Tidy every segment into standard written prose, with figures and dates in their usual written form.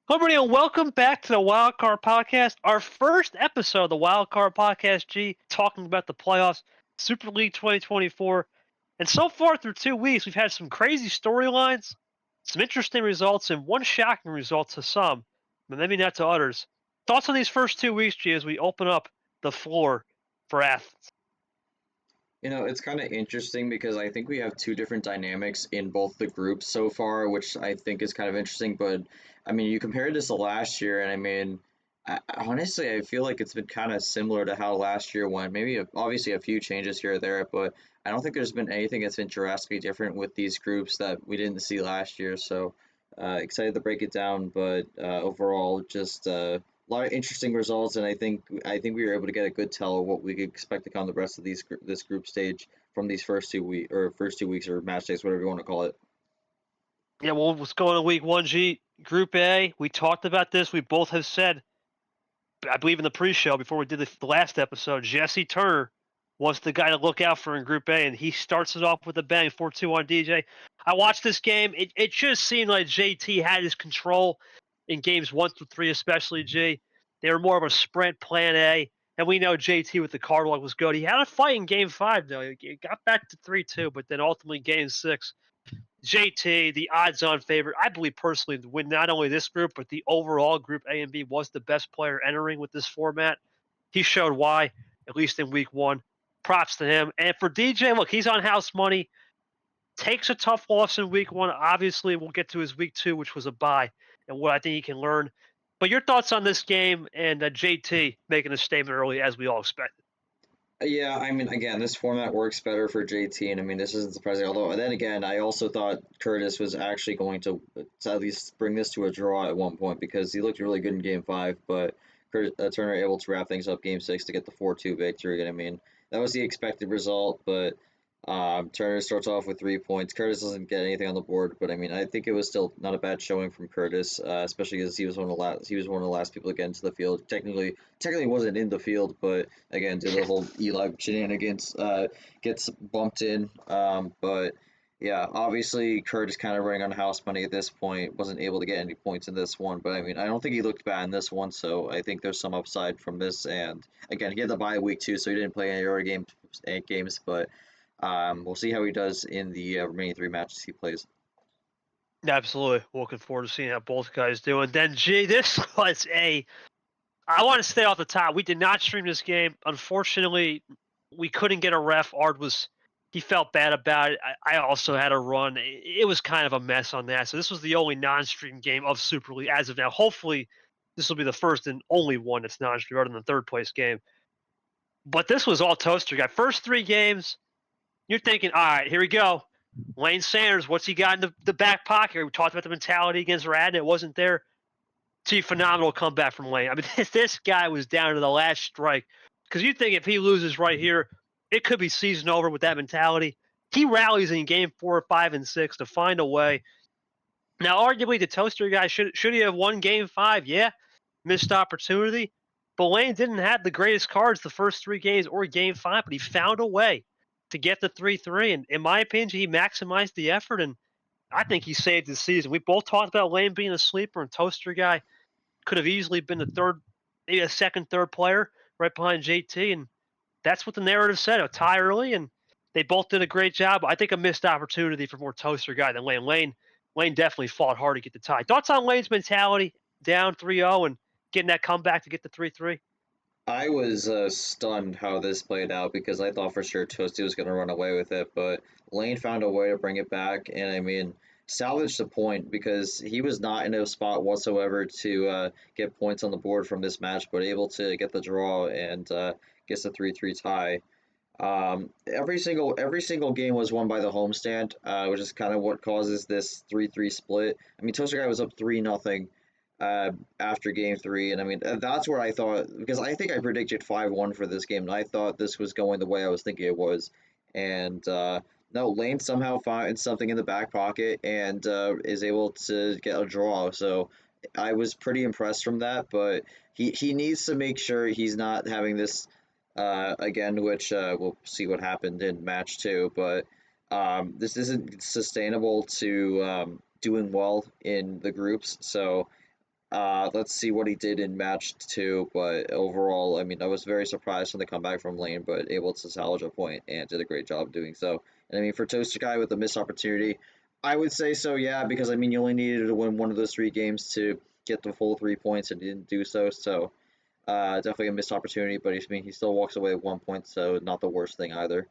Hello, everybody, and welcome back to the Wildcard Podcast. Our first episode of the Wildcard Podcast, talking about the playoffs, Super League 2024. And so far through 2 weeks, we've had some crazy storylines, some interesting results, and one shocking result to some, but maybe not to others. Thoughts on these first 2 weeks, G, as we open up the floor for Athens? It's kind of interesting because I think we have two different dynamics in both the groups so far, which I think is kind of interesting. But I mean, you compared this to last year, and I mean, honestly, I feel like it's been kind of similar to how last year went. Maybe obviously a few changes here or there, but I don't think there's been anything that's been drastically different with these groups that we didn't see last year. So excited to break it down, but overall, just a lot of interesting results, and I think we were able to get a good tell of what we could expect to come the rest of this group stage from these first 2 weeks or match days, whatever you want to call it. Yeah, well, what's going on week one, G? Group A, we talked about this. We both have said, I believe in the pre-show before we did the last episode, Jesse Turner was the guy to look out for in Group A, and he starts it off with a bang, 4-2 on DJ. I watched this game. It just seemed like JT had his control in games 1 through 3, especially G. They were more of a sprint plan A, and we know JT with the card luck was good. He had a fight in Game 5, though. He got back to 3-2, but then ultimately Game 6, JT, the odds-on favorite, I believe personally, to win not only this group but the overall Group A and B, was the best player entering with this format. He showed why, at least in Week 1. Props to him. And for DJ, look, he's on house money. Takes a tough loss in Week 1. Obviously, we'll get to his Week 2, which was a bye, and what I think he can learn. But your thoughts on this game and JT making a statement early, as we all expected? Yeah, I mean, again, this format works better for JT, and I mean, this isn't surprising. Although, then again, I also thought Curtis was actually going to at least bring this to a draw at one point because he looked really good in Game 5, but Turner able to wrap things up Game 6 to get the 4-2 victory. And I mean, that was the expected result, but Turner starts off with 3 points. Curtis doesn't get anything on the board, but I mean, I think it was still not a bad showing from Curtis, especially because he was one of the last people to get into the field. Technically wasn't in the field, but again, did the whole Eli shenanigans, gets bumped in. But yeah, obviously Curtis kind of running on house money at this point, wasn't able to get any points in this one. But I mean, I don't think he looked bad in this one, so I think there's some upside from this. And again, he had the bye week too, so he didn't play any other games, but. We'll see how he does in the remaining three matches he plays. Absolutely. Looking forward to seeing how both guys do. And then, G, this was I want to stay off the top. We did not stream this game. Unfortunately, we couldn't get a ref. Ard he felt bad about it. I also had a run. It was kind of a mess on that. So this was the only non-stream game of Super League as of now. Hopefully, this will be the first and only one that's non-stream, other than the third place game. But this was all toaster guy. First 3 games, you're thinking, all right, here we go. Lane Sanders, what's he got in the back pocket? We talked about the mentality against Radden. It wasn't there. See, phenomenal comeback from Lane. I mean, this guy was down to the last strike. Because you think if he loses right here, it could be season over with that mentality. He rallies in game 4, 5, and 6 to find a way. Now, arguably, the toaster guy should he have won game 5? Yeah, missed opportunity. But Lane didn't have the greatest cards the first 3 games or game 5, but he found a way to get the 3-3. And in my opinion, he maximized the effort, and I think he saved his season. We both talked about Lane being a sleeper, and toaster guy could have easily been the third, maybe a second, third player right behind JT, and that's what the narrative said. A tie early, and they both did a great job. I think a missed opportunity for more toaster guy than Lane. Lane definitely fought hard to get the tie. Thoughts on Lane's mentality, down 3-0 and getting that comeback to get the 3-3? I was stunned how this played out because I thought for sure Toasty was going to run away with it, but Lane found a way to bring it back, and I mean, salvaged the point because he was not in a spot whatsoever to get points on the board from this match, but able to get the draw and gets the 3-3 tie. Every single game was won by the homestand, which is kind of what causes this 3-3 split. I mean, Toaster Guy was up 3-0 after game 3, and I mean that's where I thought because I think I predicted 5-1 for this game, and I thought this was going the way I was thinking it was, and no, Lane somehow finds something in the back pocket and is able to get a draw. So I was pretty impressed from that, but he needs to make sure he's not having this again, which we'll see what happened in match 2, but this isn't sustainable to doing well in the groups. So Let's see what he did in match 2, but overall, I mean, I was very surprised when they come back from lane, but able to salvage a point and did a great job doing so. And I mean, for Toaster Guy with a missed opportunity, I would say so, yeah, because I mean, you only needed to win one of those 3 games to get the full 3 points, and he didn't do so. So definitely a missed opportunity, but I mean, he still walks away with 1 point, so not the worst thing either.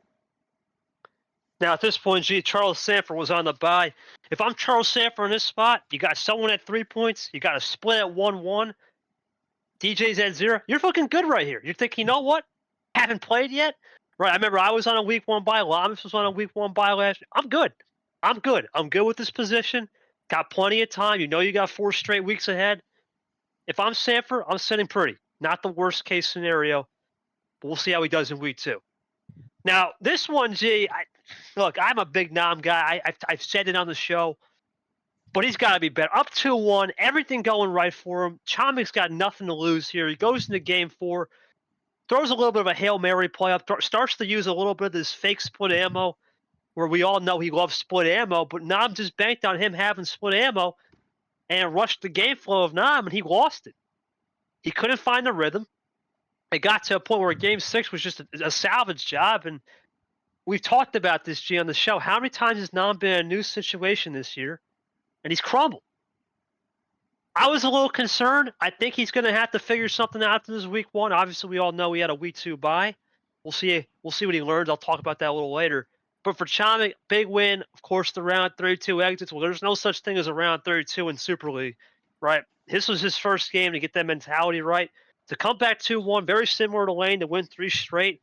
Now, at this point, Charles Sanford was on the bye. If I'm Charles Sanford in this spot, you got someone at 3 points, you got a split at 1-1, DJ's at 0. You're fucking good right here. You're thinking, you know what? Haven't played yet? Right. I remember I was on a week 1 bye. Lamas was on a week 1 bye last year. I'm good. I'm good. I'm good with this position. Got plenty of time. You know you got 4 straight weeks ahead. If I'm Sanford, I'm sitting pretty. Not the worst case scenario, but we'll see how he does in week 2. Now, this one, look, I'm a big Nam guy. I've said it on the show, but he's got to be better. Up 2-1, everything going right for him. Chomic's got nothing to lose here. He goes into game 4, throws a little bit of a Hail Mary play up, starts to use a little bit of this fake split ammo, where we all know he loves split ammo, but Nam just banked on him having split ammo and rushed the game flow of Nam, and he lost it. He couldn't find the rhythm. It got to a point where game 6 was just a salvage job, and we've talked about this, G, on the show. How many times has Nam been in a new situation this year, and he's crumbled? I was a little concerned. I think he's going to have to figure something out after this week 1. Obviously, we all know he had a week 2 bye. We'll see what he learns. I'll talk about that a little later. But for Chomik, big win. Of course, the round 32 exits. Well, there's no such thing as a round 32 in Super League, right? This was his first game to get that mentality right. To come back 2-1, very similar to Lane, to win 3 straight,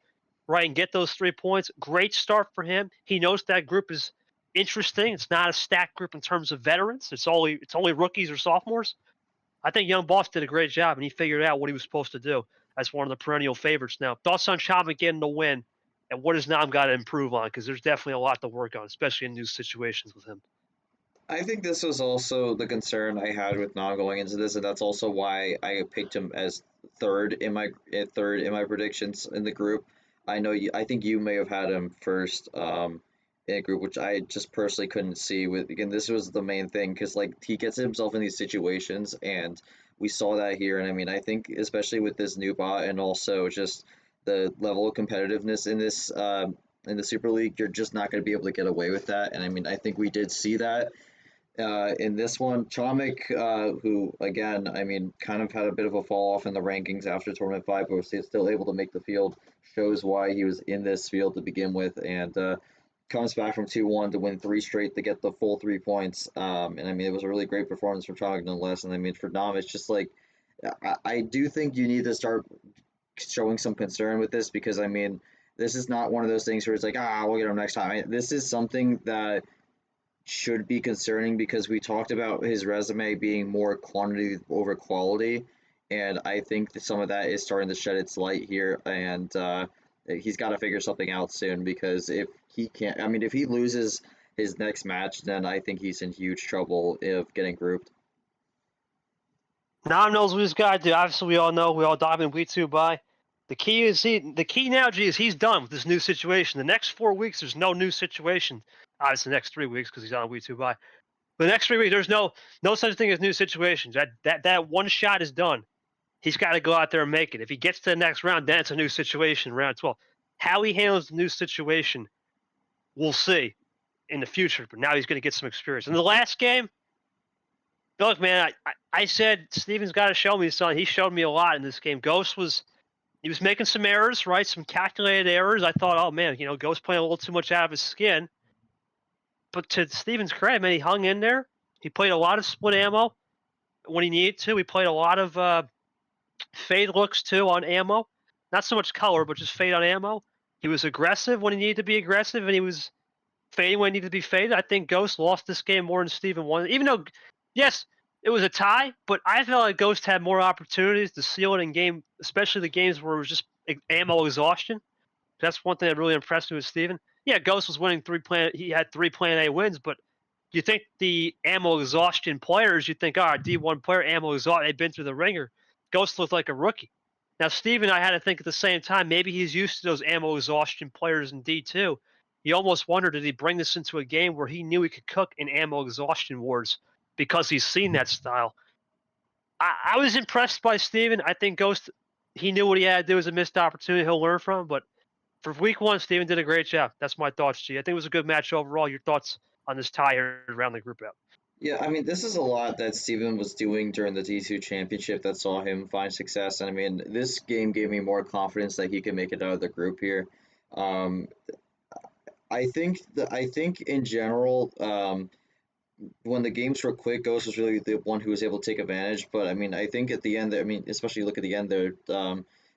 right, and get those 3 points. Great start for him. He knows that group is interesting. It's not a stacked group in terms of veterans. It's only rookies or sophomores. I think Young Boss did a great job, and he figured out what he was supposed to do as one of the perennial favorites now. Thoughts on Chomik getting the win, and what does Nam got to improve on? Because there's definitely a lot to work on, especially in new situations with him. I think this was also the concern I had with Nam going into this, and that's also why I picked him as third in my predictions in the group. I think you may have had him first in a group, which I just personally couldn't see. With again, this was the main thing because like he gets himself in these situations, and we saw that here. And I mean, I think especially with this new bot and also just the level of competitiveness in the Super League, you're just not going to be able to get away with that. And I mean, I think we did see that in this one. Chomik, who again, I mean, kind of had a bit of a fall off in the rankings after Tournament 5, but was still able to make the field, shows why he was in this field to begin with, and comes back from 2-1 to win 3 straight to get the full 3 points. And I mean, it was a really great performance from Chomik nonetheless. And I mean, for Nam, it's just like, I do think you need to start showing some concern with this because I mean, this is not one of those things where it's like, we'll get him next time. This is something that should be concerning because we talked about his resume being more quantity over quality, and I think that some of that is starting to shed its light here, and he's got to figure something out soon because if he can't, I mean, if he loses his next match, then I think he's in huge trouble of getting grouped. Nam knows what he's got to do. Obviously, we all know. We all dive in week 2 by. The key now, G, is he's done with this new situation. The next 4 weeks, there's no new situation. Obviously, the next 3 weeks because he's on a week 2 bye. The next 3 weeks, there's no such thing as new situations. That one shot is done. He's got to go out there and make it. If he gets to the next round, then it's a new situation, round 12. How he handles the new situation, we'll see in the future. But now he's going to get some experience. In the last game, look, man, I said Steven's got to show me something. He showed me a lot in this game. Ghost was making some errors, right? Some calculated errors. I thought, oh man, Ghost playing a little too much out of his skin. But to Steven's credit, man, he hung in there. He played a lot of split ammo when he needed to. He played a lot of fade looks too on ammo. Not so much color, but just fade on ammo. He was aggressive when he needed to be aggressive, and he was fading when he needed to be faded. I think Ghost lost this game more than Steven won. Even though, yes, it was a tie, but I felt like Ghost had more opportunities to seal it in game, especially the games where it was just ammo exhaustion. That's one thing that really impressed me with Steven. Yeah, Ghost was winning he had 3 Plan A wins, but you think the ammo exhaustion players, you think, all right, D1 player, ammo exhaustion, they've been through the ringer. Ghost looked like a rookie. Now, Steven, I had to think at the same time, maybe he's used to those ammo exhaustion players in D2. You almost wondered, did he bring this into a game where he knew he could cook in ammo exhaustion wars because he's seen that style? I was impressed by Steven. I think Ghost, he knew what he had to do. It was a missed opportunity he'll learn from. But for week one, Steven did a great job. That's my thoughts, G. I think it was a good match overall. Your thoughts on this tie here around the group out? Yeah, I mean, this is a lot that Steven was doing during the D2 championship that saw him find success. And I mean, this game gave me more confidence that he can make it out of the group here. Um, I think in general, when the games were quick, Ghost was really the one who was able to take advantage. But I mean, I think at the end, I mean, especially look at the end there.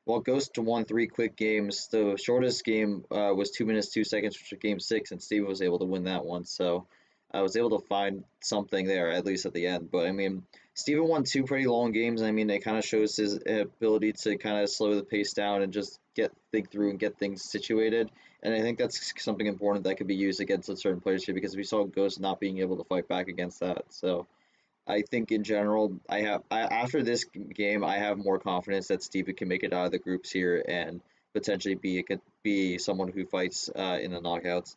While Ghost won three quick games, the shortest game was 2 minutes 2 seconds, which was game six, and Steven was able to win that one. So I was able to find something there at least at the end. But I mean, Steven won two pretty long games. I mean, it kind of shows his ability to kind of slow the pace down and just think through and get things situated. And I think that's something important that could be used against certain players here because we saw Ghost not being able to fight back against that. So I think in general, after this game, I have more confidence that Steven can make it out of the groups here and potentially be someone who fights in the knockouts.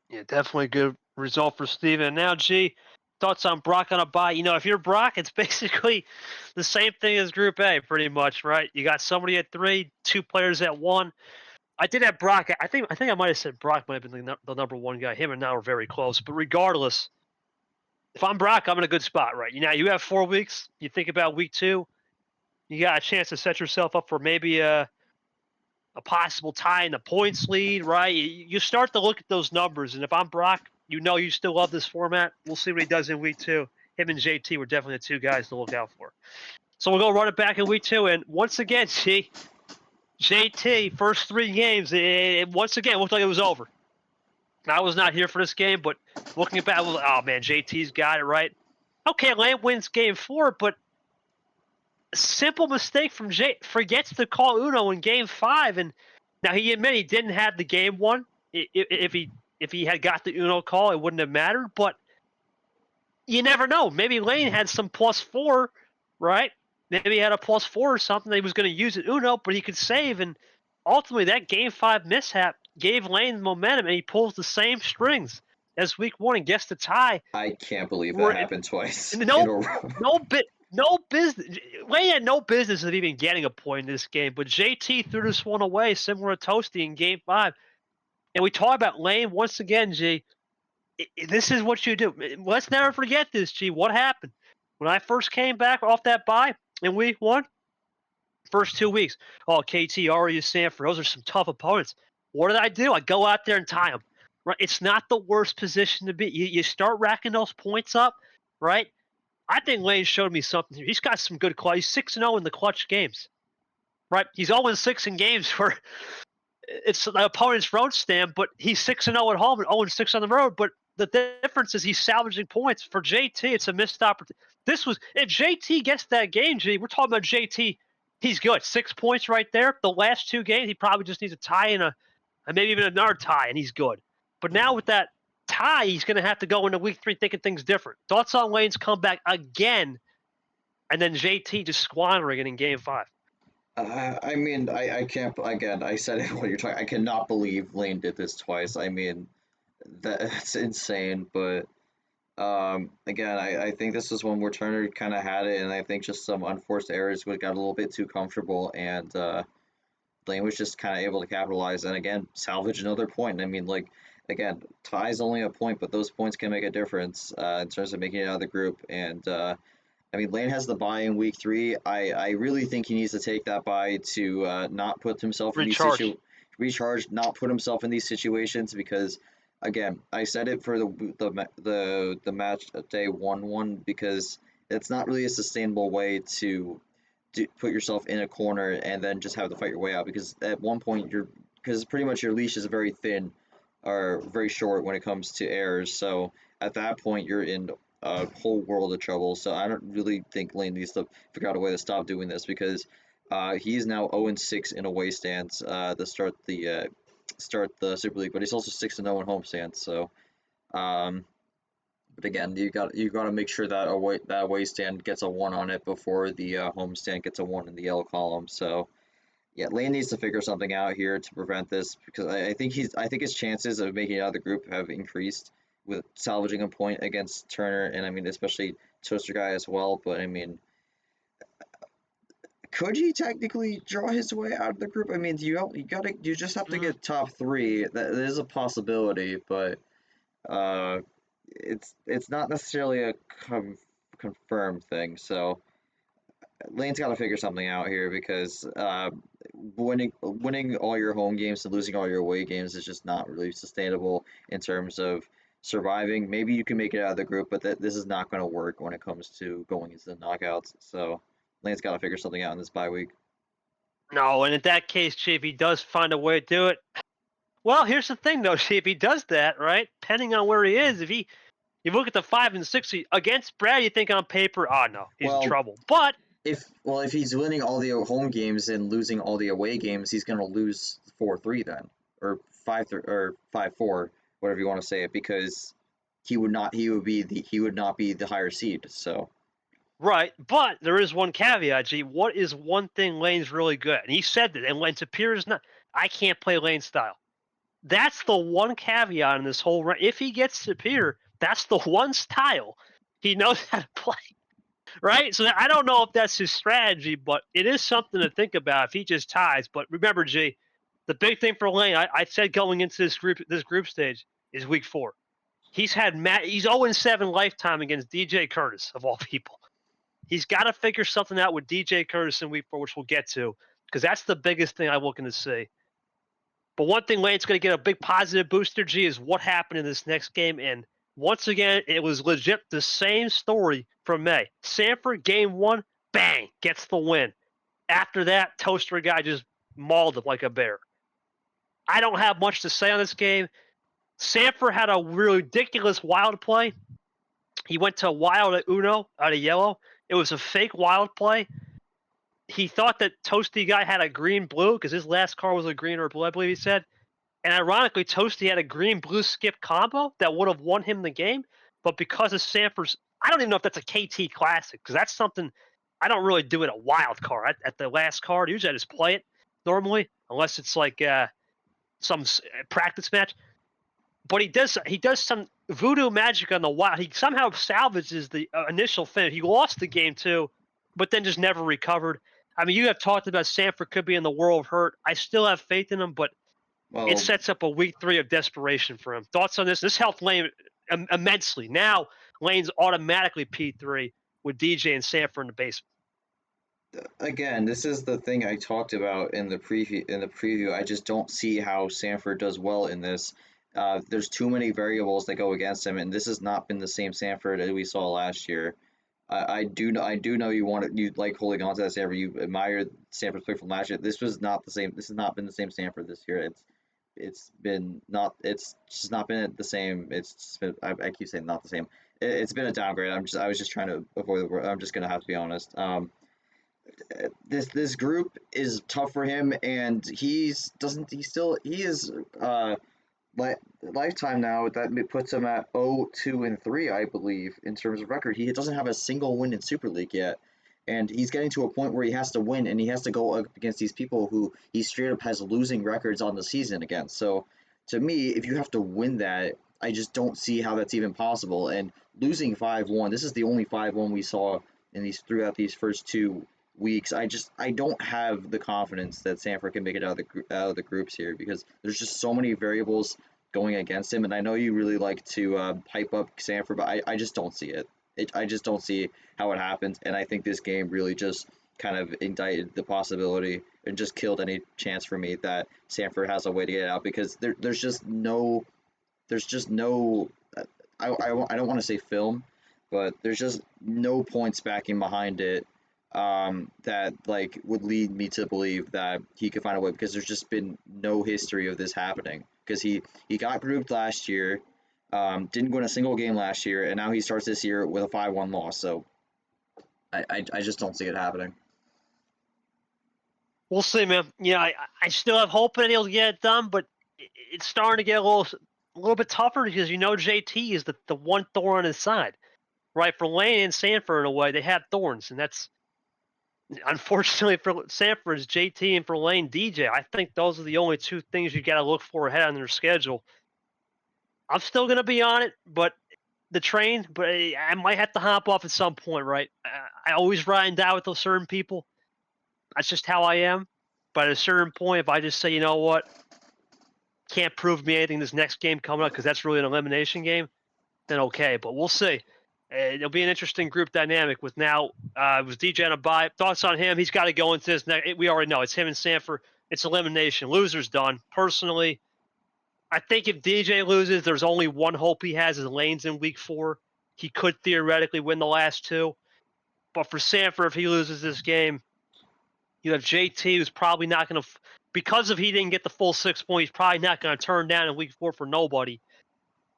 Yeah, definitely a good result for Steven. Now, G, thoughts on Brock on a bye? If you're Brock, it's basically the same thing as Group A, pretty much, right? You got somebody at 3, 2 players at 1. I did have Brock. I think I might have said Brock might have been the number one guy. Him and now are very close. But regardless, if I'm Brock, I'm in a good spot, right? You have 4 weeks. You think about week 2. You got a chance to set yourself up for maybe a possible tie in the points lead, right? You start to look at those numbers, and if I'm Brock, you still love this format. We'll see what he does in week 2. Him and JT were definitely the 2 guys to look out for. So we'll go run it back in week 2, and once again, JT, first 3 games, it once again looked like it was over. I was not here for this game, but looking back, oh man, JT's got it right. Okay, Lane wins game 4, but a simple mistake from Jay, forgets to call Uno in game 5, and now he admitted he didn't have the game 1. If he had got the Uno call, it wouldn't have mattered, but you never know. Maybe Lane had some +4, right? Maybe he had a +4 or something that he was going to use at Uno, but he could save, and ultimately that game 5 mishap gave Lane momentum, and he pulls the same strings as week 1 and gets the tie. I can't believe that happened twice in a No, row. no business. Lane had no business of even getting a point in this game, but JT threw this one away, similar to Toasty in game 5. And we talk about Lane once again, G. This is what you do. Let's never forget this, G. What happened when I first came back off that bye in week 1? First 2 weeks. Oh, KT, RU, Sanford. Those are some tough opponents. What did I do? I go out there and tie them. Right? It's not the worst position to be. You start racking those points up, right? I think Lane showed me something here. He's got some good clutch. He's 6-0 in the clutch games, right? He's 0-6 in games where it's the opponent's road stand, but he's 6-0 at home and 0-6 on the road. But the difference is he's salvaging points. For JT, it's a missed opportunity. If JT gets that game, G, we're talking about JT. He's good. 6 points right there. The last 2 games, he probably just needs a tie and maybe even another tie, and he's good. But now with that tie, he's going to have to go into week 3 thinking things different. Thoughts on Lane's comeback again, and then JT just squandering it in game 5. I mean, I can't. Again, I said it when you're talking. I cannot believe Lane did this twice. I mean, that's insane. But again, I think this is one where Turner kind of had it, and I think just some unforced errors got a little bit too comfortable, and Lane was just kind of able to capitalize and again salvage another point. I mean, like again, tie's only a point, but those points can make a difference in terms of making it out of the group. And I mean, Lane has the bye in week 3. I really think he needs to take that bye to not put himself in recharge, not put himself in these situations because. Again, I said it for the match day 1-1 because it's not really a sustainable way to put yourself in a corner and then just have to fight your way out because at one point because pretty much your leash is very thin or very short when it comes to errors. So at that point you're in a whole world of trouble. So I don't really think Lane needs to figure out a way to stop doing this because he's now 0-6 in away stands to start the Super League, but he's also 6-0 in homestand. So, but again, you got to make sure that away stand gets a 1 on it before the homestand gets a 1 in the L column. So, yeah, Lane needs to figure something out here to prevent this because I think his chances of making it out of the group have increased with salvaging a point against Turner and I mean especially Toaster Guy as well. But I mean, could he technically draw his way out of the group? I mean, you just have to get top three. That is a possibility, but uh, it's not necessarily a confirmed thing. So Lane's got to figure something out here because winning all your home games and losing all your away games is just not really sustainable in terms of surviving. Maybe you can make it out of the group, but this is not going to work when it comes to going into the knockouts. So Lane's got to figure something out in this bye week. No, and in that case, G, if he does find a way to do it, well, here's the thing though, G, if he does that, right, depending on where he is, if you look at the 5 and 6 against Brad, you think on paper, oh no, he's in trouble. But if he's winning all the home games and losing all the away games, he's going to lose 4-3 then, or 5-3 or 5-4, whatever you want to say it, because he would not be the higher seed. So right, but there is one caveat, G. What is one thing Lane's really good at? And he said that, and Lane Superior is not. I can't play Lane style. That's the one caveat in this whole run. If he gets Superior, that's the one style he knows how to play. Right? So I don't know if that's his strategy, but it is something to think about if he just ties. But remember, G, the big thing for Lane, I said going into this group stage is week 4. He's 0-7 lifetime against DJ Curtis, of all people. He's got to figure something out with DJ Curtis in week 4, which we'll get to, because that's the biggest thing I'm looking to see. But one thing Lane's going to get a big positive booster, G, is what happened in this next game. And once again, it was legit the same story from May. Sanford, game 1, bang, gets the win. After that, Toaster guy just mauled him like a bear. I don't have much to say on this game. Sanford had a ridiculous wild play. He went to wild at Uno out of yellow. It was a fake wild play. He thought that Toasty guy had a green-blue because his last card was a green or blue, I believe he said. And ironically, Toasty had a green-blue skip combo that would have won him the game. But because of Sanford's, I don't even know if that's a KT Classic because that's something I don't really do at a wild card. At the last card, usually I just play it normally, unless it's like some practice match. But he does some voodoo magic on the wild. He somehow salvages the initial finish. He lost the game too, but then just never recovered. I mean, you have talked about Sanford could be in the world of hurt. I still have faith in him, but it sets up a week 3 of desperation for him. Thoughts on this? This helped Lane immensely. Now Lane's automatically P3 with DJ and Sanford in the basement. Again, this is the thing I talked about in the preview. I just don't see how Sanford does well in this. There's too many variables that go against him, and this has not been the same Sanford as we saw last year. I do know you like holding on to that Sanford. You admire Sanford's play from last year. This was not the same. This has not been the same Sanford this year. It's just not been the same. It's just been, I keep saying not the same. It's been a downgrade. I was just trying to avoid the word. I'm just gonna have to be honest. This group is tough for him, and he is lifetime now. That puts him at 0-2-3, I believe, in terms of record. He doesn't have a single win in Super League yet, and he's getting to a point where he has to win, and he has to go up against these people who he straight up has losing records on the season against. So to me, if you have to win that, I just don't see how that's even possible. And losing 5-1, this is the only 5-1 we saw throughout these first 2 weeks. I don't have the confidence that Sanford can make it out of the groups here because there's just so many variables going against him. And I know you really like to hype up Sanford, but I just don't see it. I just don't see how it happens. And I think this game really just kind of indicted the possibility and just killed any chance for me that Sanford has a way to get it out because there's just no I don't want to say film, but there's just no points backing behind it that like would lead me to believe that he could find a way because there's just been no history of this happening because he got grouped last year, didn't win a single game last year, and now he starts this year with a 5-1 loss. So I just don't see it happening. We'll see, man. Yeah, I still have hope that he'll get it done, but it's starting to get a little bit tougher because JT is the one thorn on his side, right? For Lane and Sanford in a way, they have thorns, and that's unfortunately for Sanford is JT and for Lane DJ. I think those are the only 2 things you got to look for ahead on their schedule. I'm still gonna be on it, but I might have to hop off at some point, right? I always ride and die with those certain people. That's just how I am. But at a certain point, if I just say, you know what, can't prove me anything this next game coming up because that's really an elimination game, then okay. But we'll see. It'll be an interesting group dynamic with now with DJ on a bye. Thoughts on him? He's got to go into this next. We already know it's him and Sanford. It's elimination. Loser's done. Personally, I think if DJ loses, there's only one hope he has is Lane's in week 4. He could theoretically win the last 2. But for Sanford, if he loses this game, you have JT who's probably not going to, because of he didn't get the full 6 points, he's probably not going to turn down in week 4 for nobody.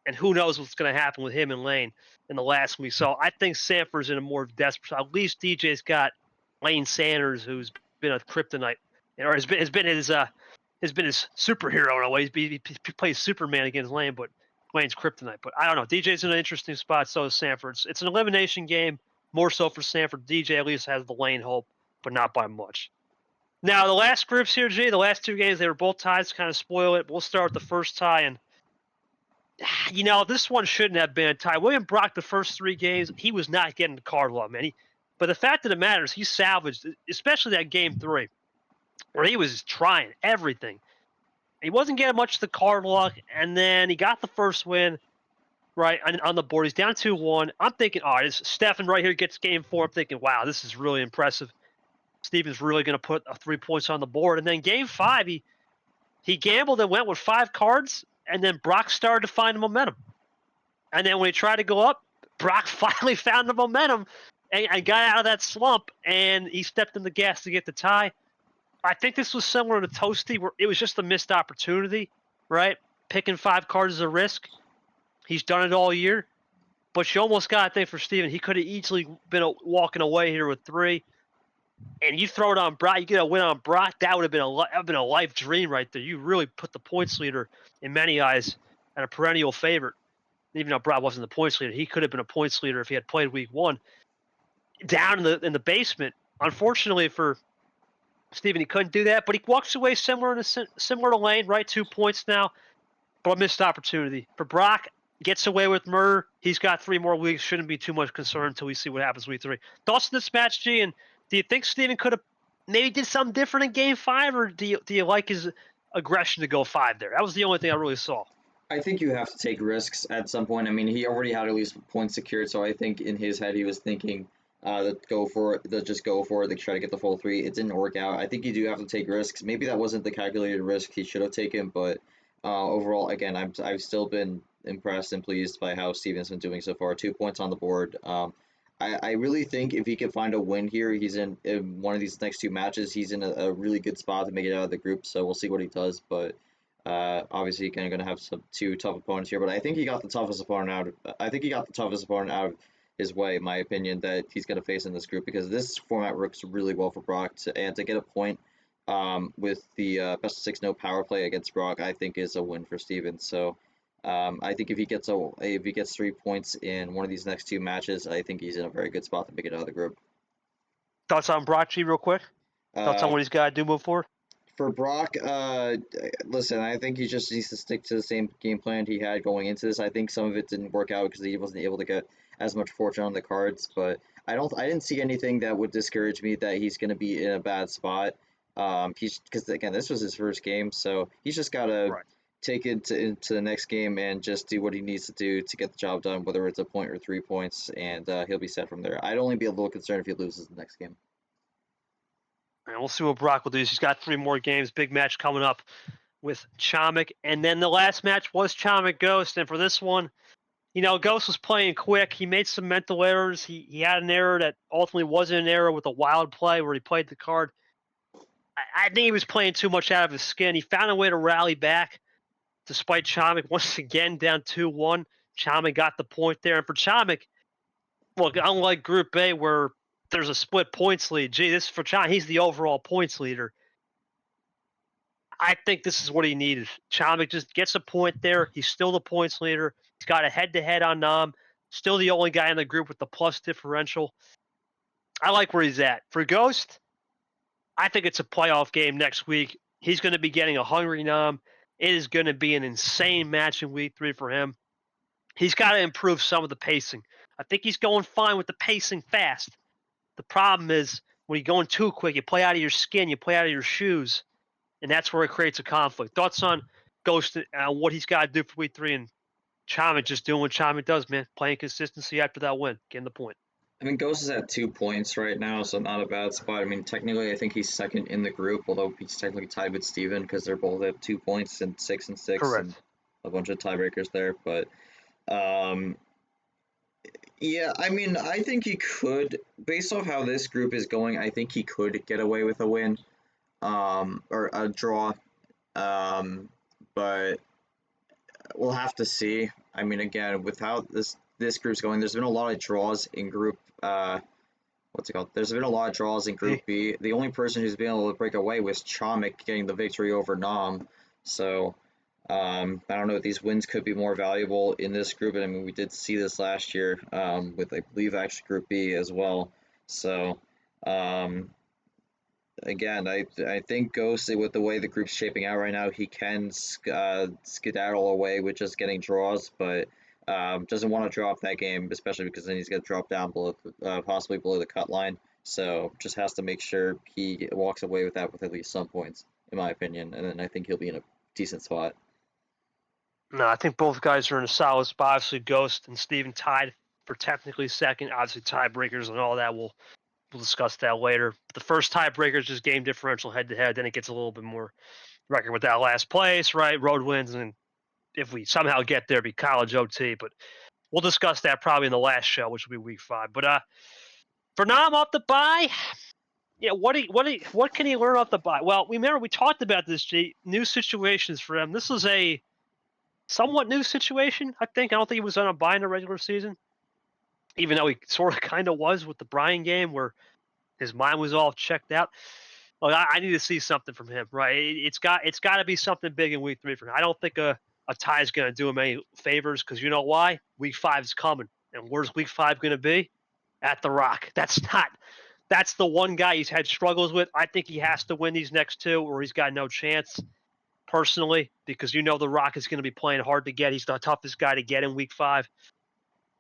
And who knows what's going to happen with him and Lane in the last week. So I think Sanford's in a more desperate. At least DJ's got Lane Sanders, who's been a kryptonite, or has been his superhero in a way. He plays Superman against Lane, but Lane's kryptonite. But I don't know. DJ's in an interesting spot. So is Sanford. It's an elimination game, more so for Sanford. DJ at least has the Lane hope, but not by much. Now the last groups here, G, the last 2 games they were both ties, kind of spoil it. We'll start with the first tie, and this one shouldn't have been a tie. William Brock, the first 3 games, he was not getting the card love, man. But the fact of the matter is, he salvaged, especially that game 3, where he was trying everything. He wasn't getting much of the card luck, and then he got the first win right on the board. He's down 2-1. I'm thinking, all right, Stefan right here gets game 4. I'm thinking, wow, this is really impressive. Steven's really going to put 3 points on the board. And then game 5, he gambled and went with 5 cards, and then Brock started to find the momentum. And then when he tried to go up, Brock finally found the momentum and got out of that slump, and he stepped in the gas to get the tie. I think this was similar to Toasty, where it was just a missed opportunity, right? Picking 5 cards is a risk. He's done it all year. But you almost got to think for Steven, he could have easily been walking away here with 3. And you throw it on Brock, you get a win on Brock, that would have been a life dream right there. You really put the points leader in many eyes and a perennial favorite. Even though Brock wasn't the points leader, he could have been a points leader if he had played week 1. Down in the basement, unfortunately for Steven, he couldn't do that, but he walks away similar to Lane, right? 2 points now, but a missed opportunity. For Brock, gets away with murder. He's got 3 more weeks. Shouldn't be too much concern until we see what happens week 3. Thoughts on this match, G? And do you think Steven could have maybe did something different in game 5, or do you like his aggression to go 5 there? That was the only thing I really saw. I think you have to take risks at some point. I mean, he already had at least points secured, so I think in his head he was thinking that go for it, that just go for it, they try to get the full 3. It didn't work out. I think you do have to take risks. Maybe that wasn't the calculated risk he should have taken, but overall, again, I've still been impressed and pleased by how Steven's been doing so far. 2 points on the board. I really think if he can find a win here, he's in one of these next 2 matches, he's in a really good spot to make it out of the group. So we'll see what he does, but. Obviously, kind of going to have 2 tough opponents here, but I think he got the toughest opponent out. I think he got the toughest opponent out of his way, in my opinion, that he's going to face in this group, because this format works really well for Brock, and to get a point with the best of 6 no power play against Brock, I think is a win for Steven. So I think if he gets 3 points in one of these next 2 matches, I think he's in a very good spot to make it out of the group. Thoughts on Brock, G, real quick? Thoughts on what he's got to do move forward? For Brock, listen, I think he just needs to stick to the same game plan he had going into this. I think some of it didn't work out because he wasn't able to get as much fortune on the cards, but I didn't see anything that would discourage me that he's going to be in a bad spot. Because again, this was his first game, so he's just got to take it into the next game and just do what he needs to do to get the job done, whether it's a point or 3 points, and he'll be set from there. I'd only be a little concerned if he loses the next game. And we'll see what Brock will do. He's got 3 more games. Big match coming up with Chomik. And then the last match was Chomik Ghost. And for this one, Ghost was playing quick. He made some mental errors. He had an error that ultimately wasn't an error with a wild play where he played the card. I think he was playing too much out of his skin. He found a way to rally back despite Chomik once again down 2-1. Chomik got the point there. And for Chomik, look, unlike Group A where there's a split points lead. Gee, this is for Chomik. He's the overall points leader. I think this is what he needed. Chomik just gets a point there. He's still the points leader. He's got a head-to-head on Nam. Still the only guy in the group with the plus differential. I like where he's at. For Ghost, I think it's a playoff game next week. He's going to be getting a hungry Nam. It is going to be an insane match in week 3 for him. He's got to improve some of the pacing. I think he's going fine with the pacing fast. The problem is when you're going too quick, you play out of your skin, you play out of your shoes, and that's where it creates a conflict. Thoughts on Ghost, what he's got to do for week 3, and Chama just doing what Chama does, man, playing consistency after that win, getting the point. I mean, Ghost is at 2 points right now, so not a bad spot. I mean, technically, I think he's second in the group, although he's technically tied with Steven because they're both at 2 points and 6 and 6, and Correct. a bunch of tiebreakers there. But um, yeah, I mean, I think he could, based off how this group is going, I think he could get away with a win, or a draw. Um, but we'll have to see. I mean, again, with how this group's going, there's been a lot of draws in group. What's it called? There's been a lot of draws in Group B. The only person who's been able to break away was Chomik getting the victory over Nam. So I don't know if these wins could be more valuable in this group. And I mean, we did see this last year with, I believe, actually Group B as well. So again, I think Ghost, with the way the group's shaping out right now, he can skedaddle away with just getting draws, but doesn't want to drop that game, especially because then he's going to drop down below, possibly below the cut line. So just has to make sure he walks away with that with at least some points, in my opinion, and then I think he'll be in a decent spot. No, I think both guys are in a solid spot. Obviously, Ghost and Steven tied for technically second. Obviously, tiebreakers and all that. We'll discuss that later. The first tiebreaker is just game differential head to head. Then it gets a little bit more record with that last place, right? Road wins, and if we somehow get there, be college OT. But we'll discuss that probably in the last show, which will be week 5. But for now, I'm off the bye. Yeah, what can he learn off the bye? Well, remember we talked about this. G new situations for him. This is a somewhat new situation. I don't think he was on a bye in the regular season, even though he sort of kind of was with the Brian game where his mind was all checked out. Look, I need to see something from him, right? It's got to be something big in week 3 for him. I don't think a tie is going to do him any favors because you know why? Week 5 is coming, and where's week 5 going to be? At the Rock. That's the one guy he's had struggles with. I think he has to win these next 2, or he's got no chance. Personally, because the Rock is going to be playing hard to get. He's the toughest guy to get in week 5.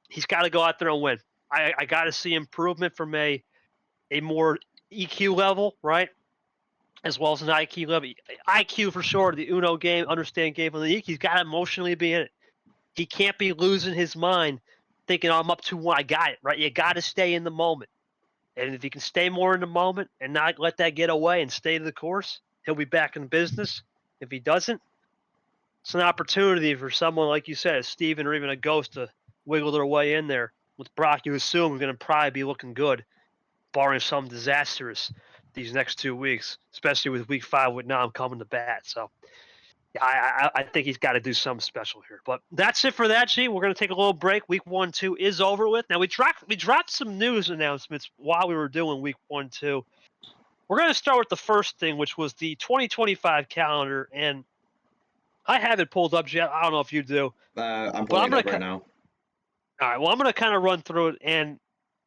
He's got to go out there and win. I got to see improvement from a more EQ level, right? As well as an IQ level. IQ for sure, the Uno game, understand game of the EQ. He's got to emotionally be in it. He can't be losing his mind thinking, oh, I'm up 2-1, I got it, right? You got to stay in the moment. And if he can stay more in the moment and not let that get away and stay to the course, he'll be back in business. If he doesn't, it's an opportunity for someone, like you said, a Steven or even a Ghost to wiggle their way in there. With Brock, you assume, going to probably be looking good, barring some disasters these next 2 weeks, especially with week 5 with Nam coming to bat. So I think he's got to do something special here. But that's it for that, G. We're going to take a little break. Week 1-2 is over with. Now, we dropped some news announcements while we were doing week 1-2. We're going to start with the first thing, which was the 2025 calendar. And I have it pulled up, G. I don't know if you do. I'm pulling it up right now. All right. Well, I'm going to kind of run through it. And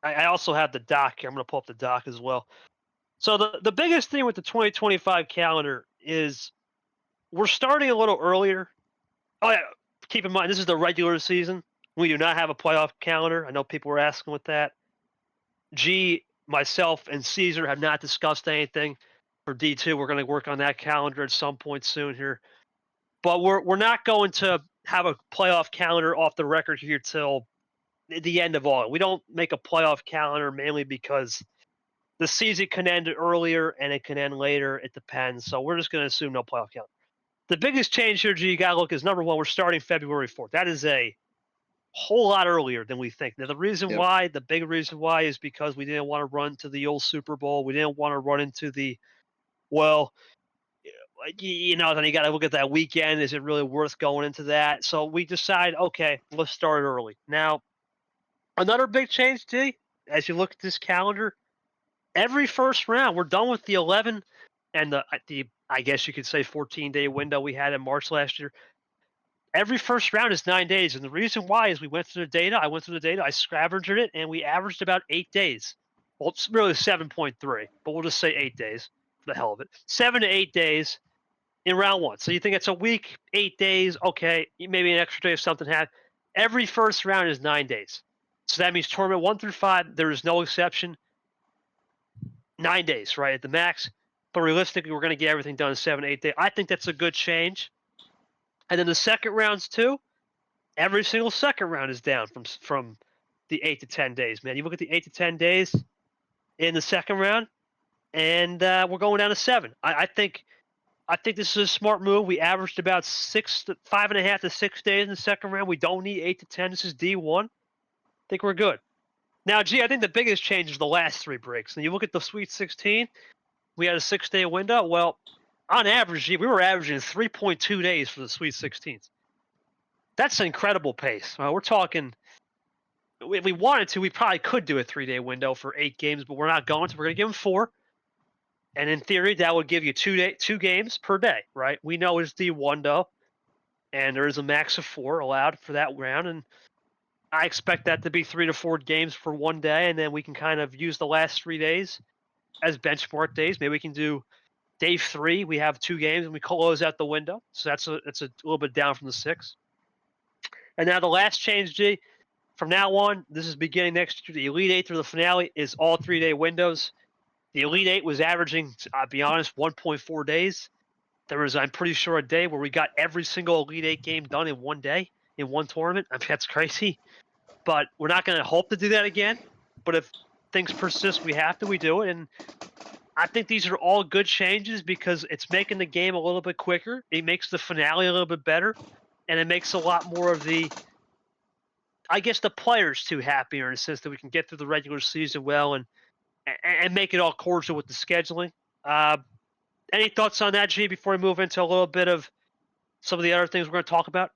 I also have the doc here. I'm going to pull up the doc as well. So the biggest thing with the 2025 calendar is we're starting a little earlier. Oh, yeah. Keep in mind, this is the regular season. We do not have a playoff calendar. I know people were asking with that. G, myself, and Caesar have not discussed anything for D2. We're going to work on that calendar at some point soon here. But we're not going to have a playoff calendar off the record here till the end of August. We don't make a playoff calendar mainly because the season can end earlier and it can end later. It depends. So we're just going to assume no playoff calendar. The biggest change here, G, you got to look is number one, we're starting February 4th. That is a whole lot earlier than we think. Now, the big reason why is because we didn't want to run to the old Super Bowl. We didn't want to run into then you got to look at that weekend. Is it really worth going into that? So we decide, okay, let's start early. Now, another big change, G, as you look at this calendar, every first round, we're done with the 11 and the I guess you could say 14-day window we had in March last year. Every first round is 9 days. And the reason why is we went through the data. I scavenged it, and we averaged about 8 days. Well, it's really 7.3, but we'll just say 8 days for the hell of it. 7 to 8 days in round one. So you think it's a week, 8 days, okay, maybe an extra day if something happened. Every first round is 9 days. So that means tournament 1 through 5, there is no exception. 9 days, right, at the max. But realistically, we're going to get everything done in 7, 8 days. I think that's a good change. And then the second rounds too. Every single second round is down from the 8 to 10 days. Man, you look at the 8 to 10 days in the second round, and we're going down to 7. I think this is a smart move. We averaged about 5.5 to 6 days in the second round. We don't need 8 to 10. This is D1. I think we're good. Now, I think the biggest change is the last 3 breaks. And you look at the Sweet 16, we had a 6-day window. Well, on average, we were averaging 3.2 days for the Sweet 16s. That's an incredible pace. We're talking, if we wanted to, we probably could do a 3-day window for 8 games, but we're not going to. We're going to give them 4. And in theory, that would give you 2 games per day, right? We know it's D1 though, and there is a max of 4 allowed for that round. And I expect that to be 3 to 4 games for one day, and then we can kind of use the last 3 days as benchmark days. Maybe we can do day 3. We have 2 games, and we close out the window. So that's a little bit down from the 6. And now the last change, G. From now on, this is beginning next year. The Elite 8 through the finale is all 3-day windows. The Elite 8 was averaging, I'll be honest, 1.4 days. There was, I'm pretty sure, a day where we got every single Elite 8 game done in one day, in one tournament. I mean, that's crazy. But we're not going to hope to do that again. But if things persist, we do it. And I think these are all good changes because it's making the game a little bit quicker. It makes the finale a little bit better. And it makes a lot more of the players too happier in a sense that we can get through the regular season well and make it all cordial with the scheduling. Any thoughts on that, G, before we move into a little bit of some of the other things we're going to talk about?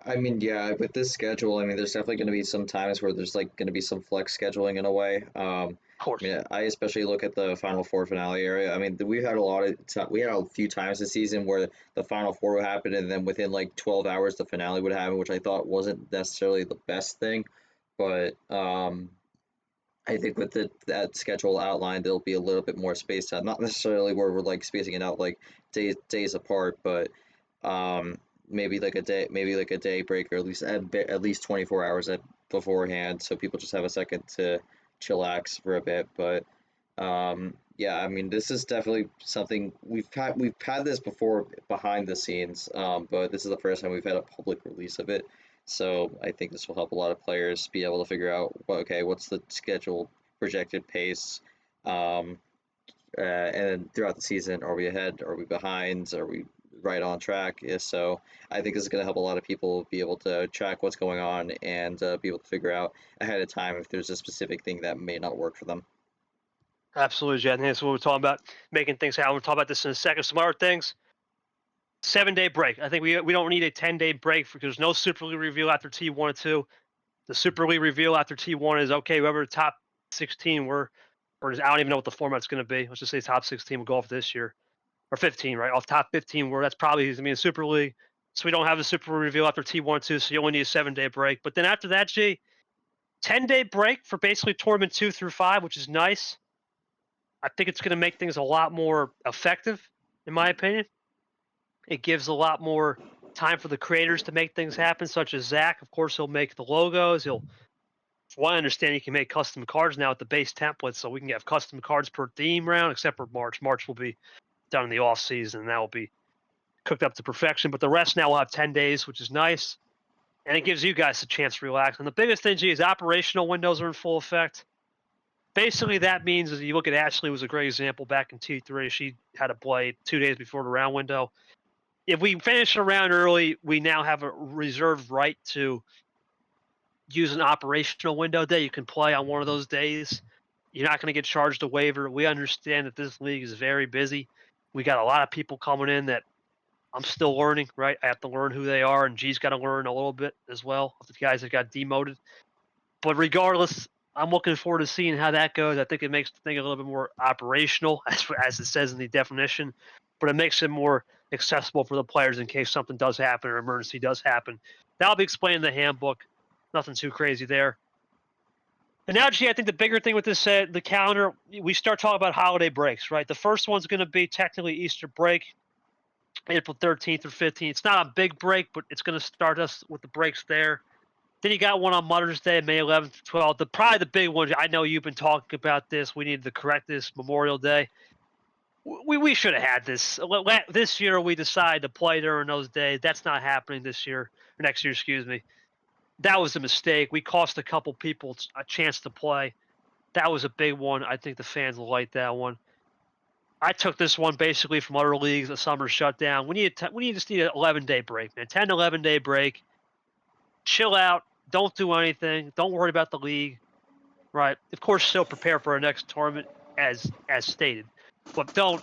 I mean, yeah, with this schedule, I mean, there's definitely going to be some times where there's like going to be some flex scheduling in a way. Of course. I mean, I especially look at the Final Four finale area. I mean, we had a few times this season where the Final Four would happen, and then within like 12 hours the finale would happen, which I thought wasn't necessarily the best thing. But I think with that schedule outlined, there'll be a little bit more spaced out. Not necessarily where we're like spacing it out like days apart, but um, maybe like a day break, or at least 24 hours beforehand, so people just have a second to chillax for a bit. But yeah, I mean, this is definitely something we've had this before behind the scenes, but this is the first time we've had a public release of it. So I think this will help a lot of players be able to figure out, well, okay, what's the scheduled projected pace, um, and then throughout the season, are we ahead? Are we behind? Are we right on track? Yeah, so I think this is going to help a lot of people be able to track what's going on and be able to figure out ahead of time if there's a specific thing that may not work for them. Absolutely, Jen. That's what we're talking about, making things happen. We'll talk about this in a second. Some other things. 7-day break. I think we don't need a 10-day break because there's no Super League reveal after T1 and 2. The Super League reveal after T1 is okay. Whoever the top 16 were, or I don't even know what the format's going to be. Let's just say top 16 will go off this year, or 15, right? Off top 15, where that's probably going to be in Super League. So we don't have the Super League reveal after T1 2, so you only need a 7-day break. But then after that, G, 10-day break for basically tournament 2 through 5, which is nice. I think it's going to make things a lot more effective, in my opinion. It gives a lot more time for the creators to make things happen, such as Zach. Of course, he'll make the logos. From what I understand, you can make custom cards now with the base template, so we can have custom cards per theme round, except for March. March will be done in the off season, and that will be cooked up to perfection. But the rest now will have 10 days, which is nice, and it gives you guys a chance to relax. And the biggest thing, G, is operational windows are in full effect. Basically, that means, as you look at Ashley, was a great example back in T3. She had to play 2 days before the round window. If we finish a round early, we now have a reserved right to use an operational window day. You can play on one of those days. You're not going to get charged a waiver. We understand that this league is very busy. We got a lot of people coming in that I'm still learning, right? I have to learn who they are, and G's got to learn a little bit as well of the guys that got demoted. But regardless, I'm looking forward to seeing how that goes. I think it makes the thing a little bit more operational, as it says in the definition, but it makes it more accessible for the players in case something does happen or emergency does happen. That'll be explained in the handbook. Nothing too crazy there. And now, G, I think the bigger thing with this, the calendar, we start talking about holiday breaks, right? The first one's going to be technically Easter break, April 13th or 15th. It's not a big break, but it's going to start us with the breaks there. Then you got one on Mother's Day, May 11th, 12th. Probably the big one. I know you've been talking about this. We need to correct this. Memorial Day. We should have had this. This year we decided to play during those days. That's not happening this year or next year. Excuse me. That was a mistake. We cost a couple people a chance to play. That was a big one. I think the fans will like that one. I took this one basically from other leagues, a summer shutdown. We just need an 11-day break, man. 10 to 11-day break. Chill out. Don't do anything. Don't worry about the league. Right. Of course, still prepare for our next tournament as stated, but don't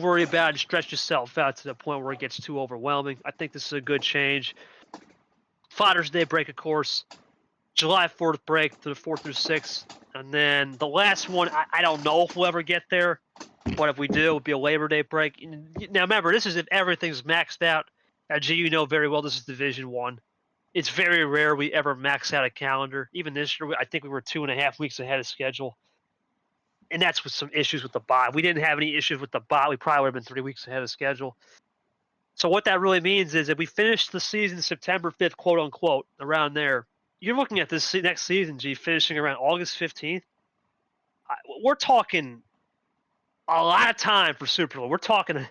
worry about it. Stretch yourself out to the point where it gets too overwhelming. I think this is a good change. Father's Day break, of course. July 4th break to the 4th through 6th. And then the last one, I don't know if we'll ever get there, but if we do, it'll be a Labor Day break. Now, remember, this is if everything's maxed out. G, you know very well this is Division 1. It's very rare we ever max out a calendar. Even this year, I think we were 2.5 weeks ahead of schedule. And that's with some issues with the bye. We didn't have any issues with the bye. We probably would have been 3 weeks ahead of schedule. So what that really means is if we finish the season September 5th, quote unquote, around there, you're looking at this next season, G, finishing around August 15th. We're talking a lot of time for Super League. We're talking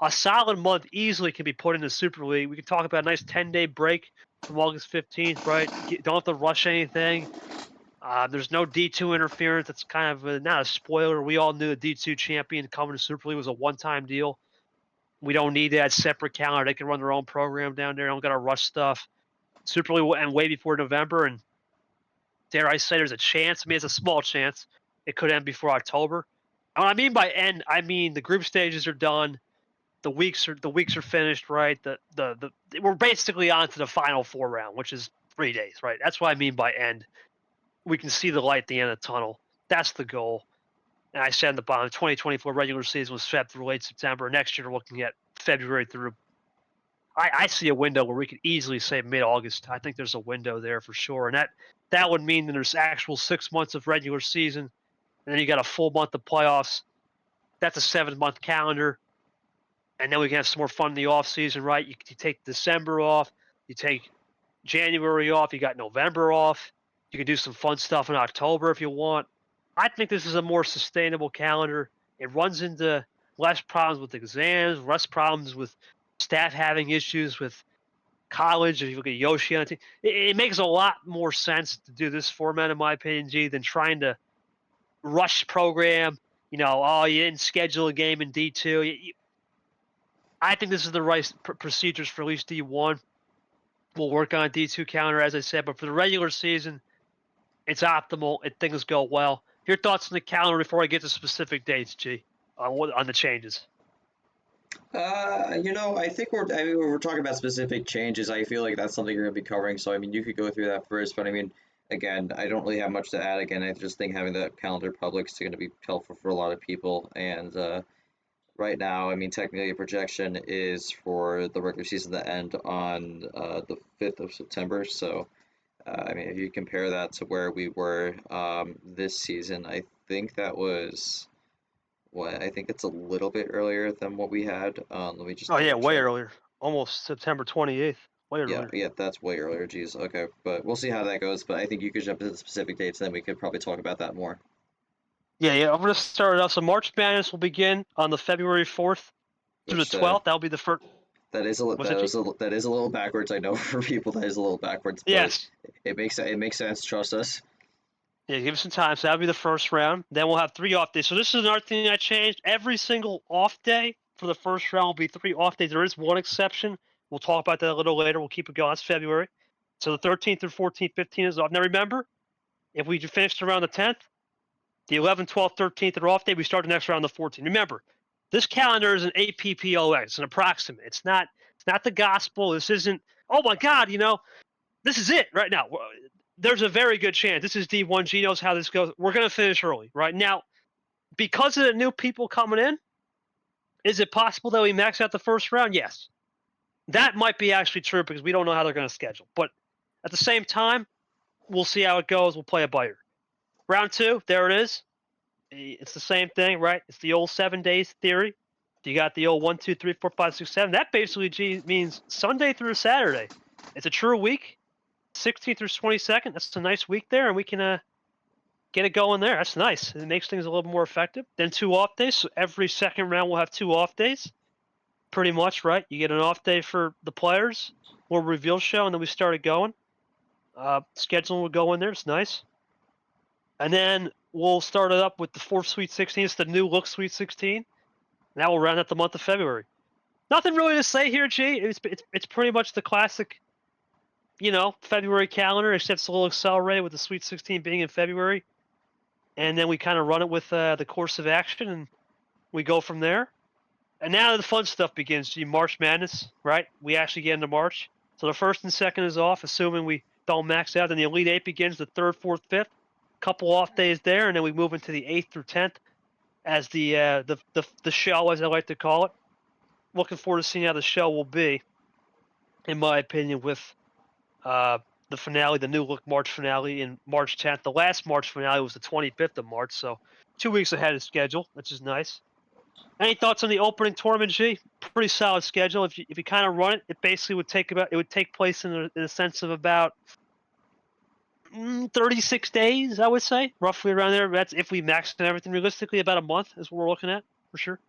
a solid month easily can be put into Super League. We can talk about a nice 10-day break from August 15th, right? Don't have to rush anything. There's no D2 interference. That's kind of not a spoiler. We all knew the D2 champion coming to Super League was a one-time deal. We don't need that separate calendar. They can run their own program down there. Don't got to rush stuff. Super League will end way before November, and dare I say, there's a chance. I mean, it's a small chance. It could end before October. And what I mean by end, I mean the group stages are done. The weeks are finished, right? We're basically on to the Final Four round, which is 3 days, right? That's what I mean by end. We can see the light at the end of the tunnel. That's the goal. And I said in the bottom, 2024 regular season was Feb through late September. Next year, we're looking at February through. I see a window where we could easily say mid-August. I think there's a window there for sure, and that would mean that there's actual 6 months of regular season, and then you got a full month of playoffs. That's a 7-month calendar, and then we can have some more fun in the off season, right? You take December off, you take January off, you got November off. You can do some fun stuff in October if you want. I think this is a more sustainable calendar. It runs into less problems with exams, less problems with staff having issues with college. If you look at Yoshi on the team, it makes a lot more sense to do this format, in my opinion, G, than trying to rush program. You didn't schedule a game in D2. I think this is the right procedures for at least D1. We'll work on a D2 calendar, as I said, but for the regular season, it's optimal and things go well. Your thoughts on the calendar before I get to specific dates, G, on the changes? I think we're talking about specific changes. I feel like that's something you're going to be covering. So, I mean, you could go through that first. But, I mean, again, I don't really have much to add. Again, I just think having the calendar public is going to be helpful for a lot of people. And right now, I mean, technically, a projection is for the regular season to end on the 5th of September. So, I mean, if you compare that to where we were this season, I think that was I think it's a little bit earlier than what we had. Let me just. Oh yeah, way check. earlier. Almost September 28th. Way Yeah, earlier. yeah, that's way earlier. Geez, okay, but we'll see how that goes. But I think you could jump into the specific dates, then we could probably talk about that more. Yeah. I'm gonna start it off. So March Madness will begin on the February 4th through the 12th. That'll be the first. That is a little backwards. I know for people that is a little backwards. But Yes. It makes sense. Trust us. Yeah, give us some time. So that'll be the first round. Then we'll have 3 off days. So this is another thing I changed. Every single off day for the first round will be 3 off days. There is one exception. We'll talk about that a little later. We'll keep it going. It's February. So the 13th through 14th, 15th is off. Now remember, if we finished around the 10th, the 11th, 12th, 13th are off day. We start the next round the 14th. Remember, this calendar is an APPOX. It's an approximate. It's not the gospel. This isn't, oh my God, this is it right now. There's a very good chance. This is D1. G knows how this goes. We're going to finish early right now. Because of the new people coming in, is it possible that we max out the first round? Yes. That might be actually true because we don't know how they're going to schedule. But at the same time, we'll see how it goes. We'll play a biter. Round 2, there it is. It's the same thing, right? It's the old 7 days theory. You got the old 1, 2, 3, 4, 5, 6, 7. That basically means Sunday through Saturday. It's a true week. 16th through 22nd. That's a nice week there, and we can get it going there. That's nice. It makes things a little more effective. Then 2 off days. So every second round we'll have 2 off days. Pretty much, right? You get an off day for the players, little reveal show, and then we started going. Scheduling will go in there. It's nice. And then we'll start it up with the 4th Sweet 16. It's the new look Sweet 16. And that will round out the month of February. Nothing really to say here, G. It's pretty much the classic, February calendar, except it's a little accelerated with the Sweet 16 being in February. And then we kind of run it with the course of action, and we go from there. And now the fun stuff begins. G. March Madness, right? We actually get into March. So the 1st and 2nd is off, assuming we don't max out. Then the Elite 8 begins the 3rd, 4th, 5th. Couple off days there, and then we move into the 8th through 10th as the show, as I like to call it. Looking forward to seeing how the show will be, in my opinion, with the finale, the new look March finale in March 10th. The last March finale was the 25th of March, so 2 weeks ahead of schedule, which is nice. Any thoughts on the opening tournament, G? Pretty solid schedule. If you kind of run it, it basically would take place in a sense of about 36 days, I would say, roughly around there. That's if we maxed and everything. Realistically, about a month is what we're looking at for sure.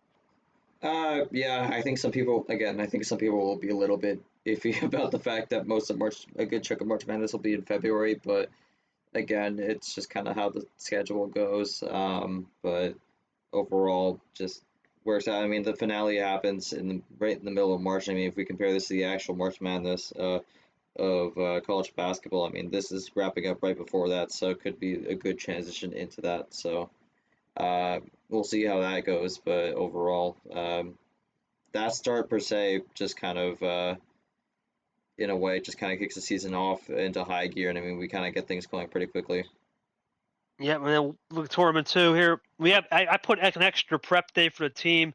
Yeah, I think some people, will be a little bit iffy about the fact that a good chunk of March Madness will be in February, but again, it's just kind of how the schedule goes. But overall, just works out. I mean, the finale happens right in the middle of March. I mean, if we compare this to the actual March Madness of college basketball, I mean, this is wrapping up right before that, so it could be a good transition into that. So we'll see how that goes. But overall, that start per se just kind of, in a way, just kind of kicks the season off into high gear, and I mean, we kind of get things going pretty quickly. Yeah, and then look at tournament 2 here. I put an extra prep day for the team.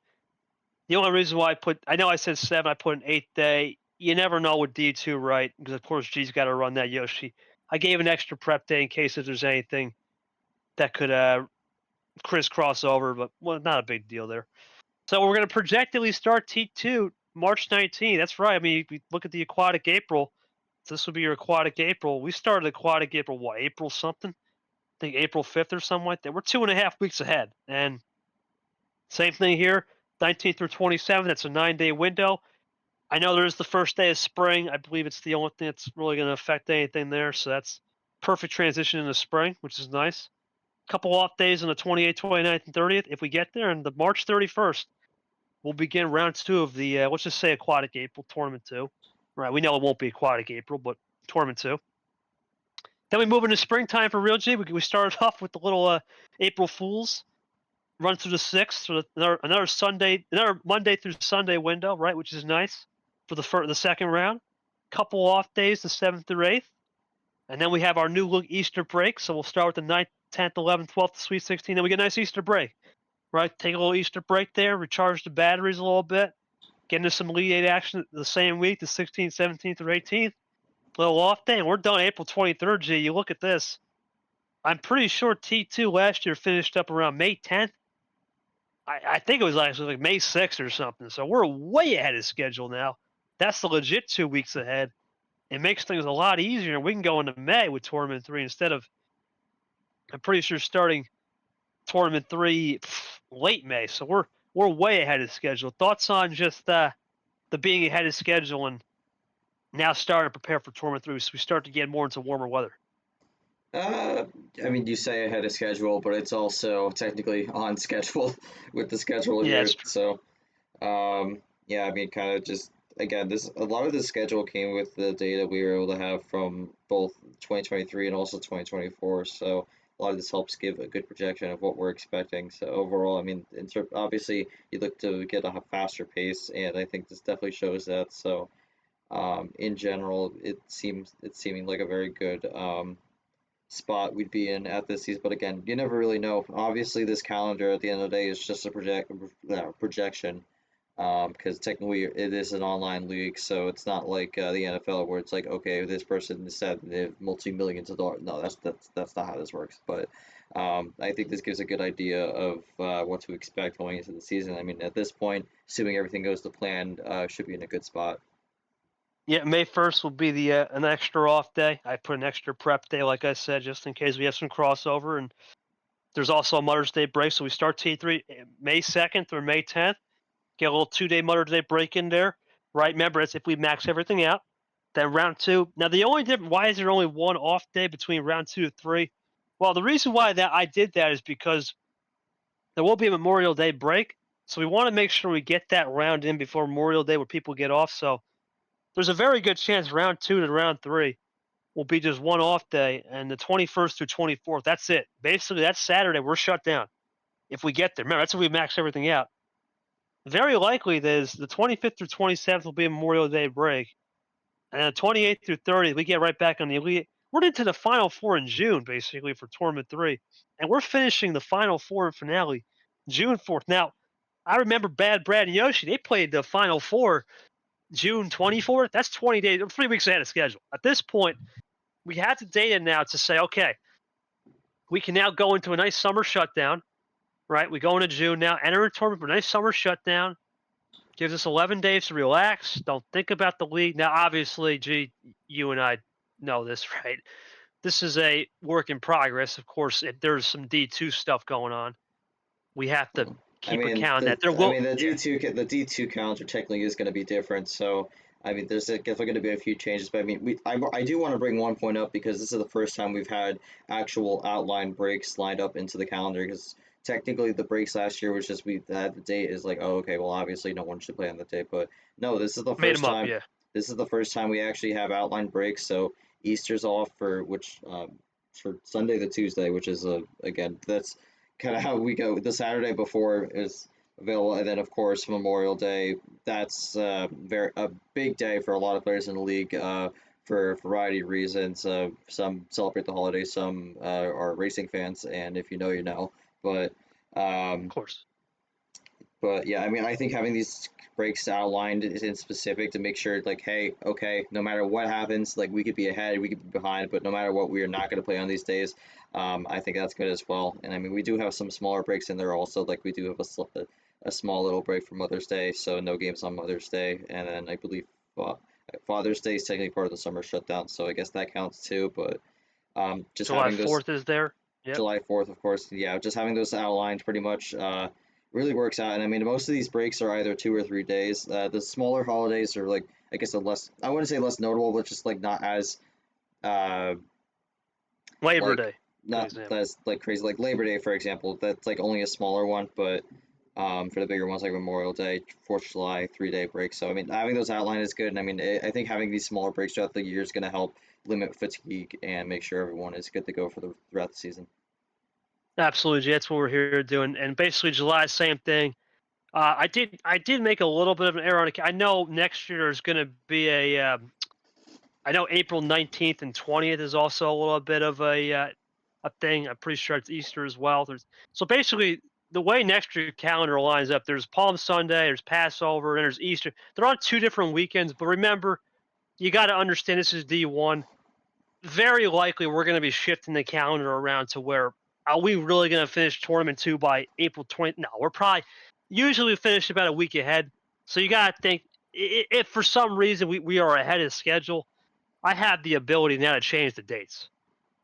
The only reason why I know I said 7, I put an 8th day. You never know with D2, right? Because of course G's got to run that Yoshi. I gave an extra prep day in case if there's anything that could crisscross over, but not a big deal there. So we're going to projectively start T2 March 19th. That's right. I mean, we look at the Aquatic April. This would be your Aquatic April. We started Aquatic April, April something? I think April 5th or something like that. We're 2.5 weeks ahead. And same thing here, 19th through 27th. That's a 9-day window. I know there's the first day of spring. I believe it's the only thing that's really going to affect anything there. So that's perfect transition into spring, which is nice. Couple off days on the 28th, 29th, and 30th if we get there. And the March 31st, we'll begin round 2 of the, let's just say Aquatic April, Tournament 2. Right, we know it won't be Aquatic April, but Tournament 2. Then we move into springtime for real G. We started off with the little April Fools, run through the 6th, so another Monday through Sunday window, right, which is nice for the second round. Couple off days, the 7th through 8th. And then we have our new look Easter break. So we'll start with the 9th, 10th, 11th, 12th, Sweet 16. Then we get a nice Easter break, right? Take a little Easter break there, recharge the batteries a little bit, get into some Elite 8 action the same week, the 16th, 17th, or 18th. Little off day, and we're done April 23rd, G. You look at this. I'm pretty sure T2 last year finished up around May 10th. I think it was actually like May 6th or something. So we're way ahead of schedule now. That's the legit 2 weeks ahead. It makes things a lot easier, and we can go into May with Tournament 3 instead of, I'm pretty sure, starting Tournament 3 late May. So we're way ahead of schedule. Thoughts on just the being ahead of schedule and now starting to prepare for Tournament 3 so we start to get more into warmer weather? Uh, I mean, you say ahead of schedule, but it's also technically on schedule with the schedule Yeah, here. it's true. So, yeah, I mean, kind of just again, a lot of the schedule came with the data we were able to have from both 2023 and also 2024. So a lot of this helps give a good projection of what we're expecting. So overall, I mean, obviously you look to get a faster pace, and I think this definitely shows that. So, in general, it's seeming like a very good spot we'd be in at this season. But again, you never really know. Obviously, this calendar at the end of the day is just a projection, because technically it is an online league, so it's not like the NFL where it's like, okay, this person said they have multi-millions of dollars. No, that's not how this works. But I think this gives a good idea of what to expect going into the season. I mean, at this point, assuming everything goes to plan, should be in a good spot. Yeah, May 1st will be the an extra off day. I put an extra prep day, like I said, just in case we have some crossover. And there's also a Mother's Day break, so we start T3 May 2nd through May 10th. Get a little 2-day Mother's Day break in there, right? Remember, it's if we max everything out. Then round two. Now, the only difference, why is there only one off day between round 2 to 3? Well, the reason why that I did that is because there will be a Memorial Day break. So we want to make sure we get that round in before Memorial Day where people get off. So there's a very good chance round 2 to round 3 will be just one off day. And the 21st through 24th, that's it. Basically, that's Saturday. We're shut down if we get there. Remember, that's if we max everything out. Very likely there's the 25th through 27th will be a Memorial Day break. And then 28th through 30th, we get right back on the elite. We're into the Final Four in June, basically, for Tournament 3. And we're finishing the Final Four and finale June 4th. Now, I remember Bad Brad and Yoshi, they played the Final Four June 24th. That's 20 days, 3 weeks ahead of schedule. At this point, we have the data now to say, okay, we can now go into a nice summer shutdown, right? We go into June now, enter a tournament for a nice summer shutdown. Gives us 11 days to relax. Don't think about the league. Now, obviously, you and I know this, right? This is a work in progress. Of course, there's some D2 stuff going on. We have to keep a count that there will. The D2 counter technically is going to be different. So I mean, there's definitely going to be a few changes. But I mean, I do want to bring one point up because this is the first time we've had actual outline breaks lined up into the calendar. Because technically, the breaks last year was just we had the date is like, oh, okay, well, obviously no one should play on the date. But no, this is the Made first them up, time. yeah. This is the first time we actually have outline breaks. So Easter's off for Sunday to Tuesday, which is again that's kind of how we go. The Saturday before is available, and then of course Memorial Day. That's a big day for a lot of players in the league for a variety of reasons. Some celebrate the holiday, some are racing fans, and if you know, you know. But Of course. but yeah, I mean, I think having these breaks outlined in specific to make sure, like, hey, okay, no matter what happens, like, we could be ahead, we could be behind, but no matter what, we are not going to play on these days. I think that's good as well. And I mean, we do have some smaller breaks in there also, like, we do have a small little break for Mother's Day, so no games on Mother's Day. And then I believe Father's Day is technically part of the summer shutdown, so I guess that counts too. But just July having those 4th is there. Yep. July 4th, of course. Yeah, just having those outlined pretty much really works out. And I mean, most of these breaks are either 2 or 3 days. The smaller holidays are like, I guess, I wouldn't say less notable, but just like not as, uh, Labor like, Day. Good not example. as like crazy. Like Labor Day, for example, that's like only a smaller one, but for the bigger ones like Memorial Day, 4th of July, 3-day break. So I mean, having those outlined is good. And I mean, I think having these smaller breaks throughout the year is going to help limit fatigue and make sure everyone is good to go for throughout the season. Absolutely, Jay, that's what we're here doing. And basically, July, same thing. I did make a little bit of an error on it. I know next year is going to be I know April 19th and 20th is also a little bit of a thing. I'm pretty sure it's Easter as well. So basically, the way next year calendar lines up, there's Palm Sunday, there's Passover, and there's Easter. They're on 2 different weekends, but remember, you got to understand this is D1. Very likely, we're going to be shifting the calendar around to where are we really going to finish tournament 2 by April 20th? No, we're probably usually we finish about a week ahead. So you got to think if for some reason we are ahead of schedule, I have the ability now to change the dates.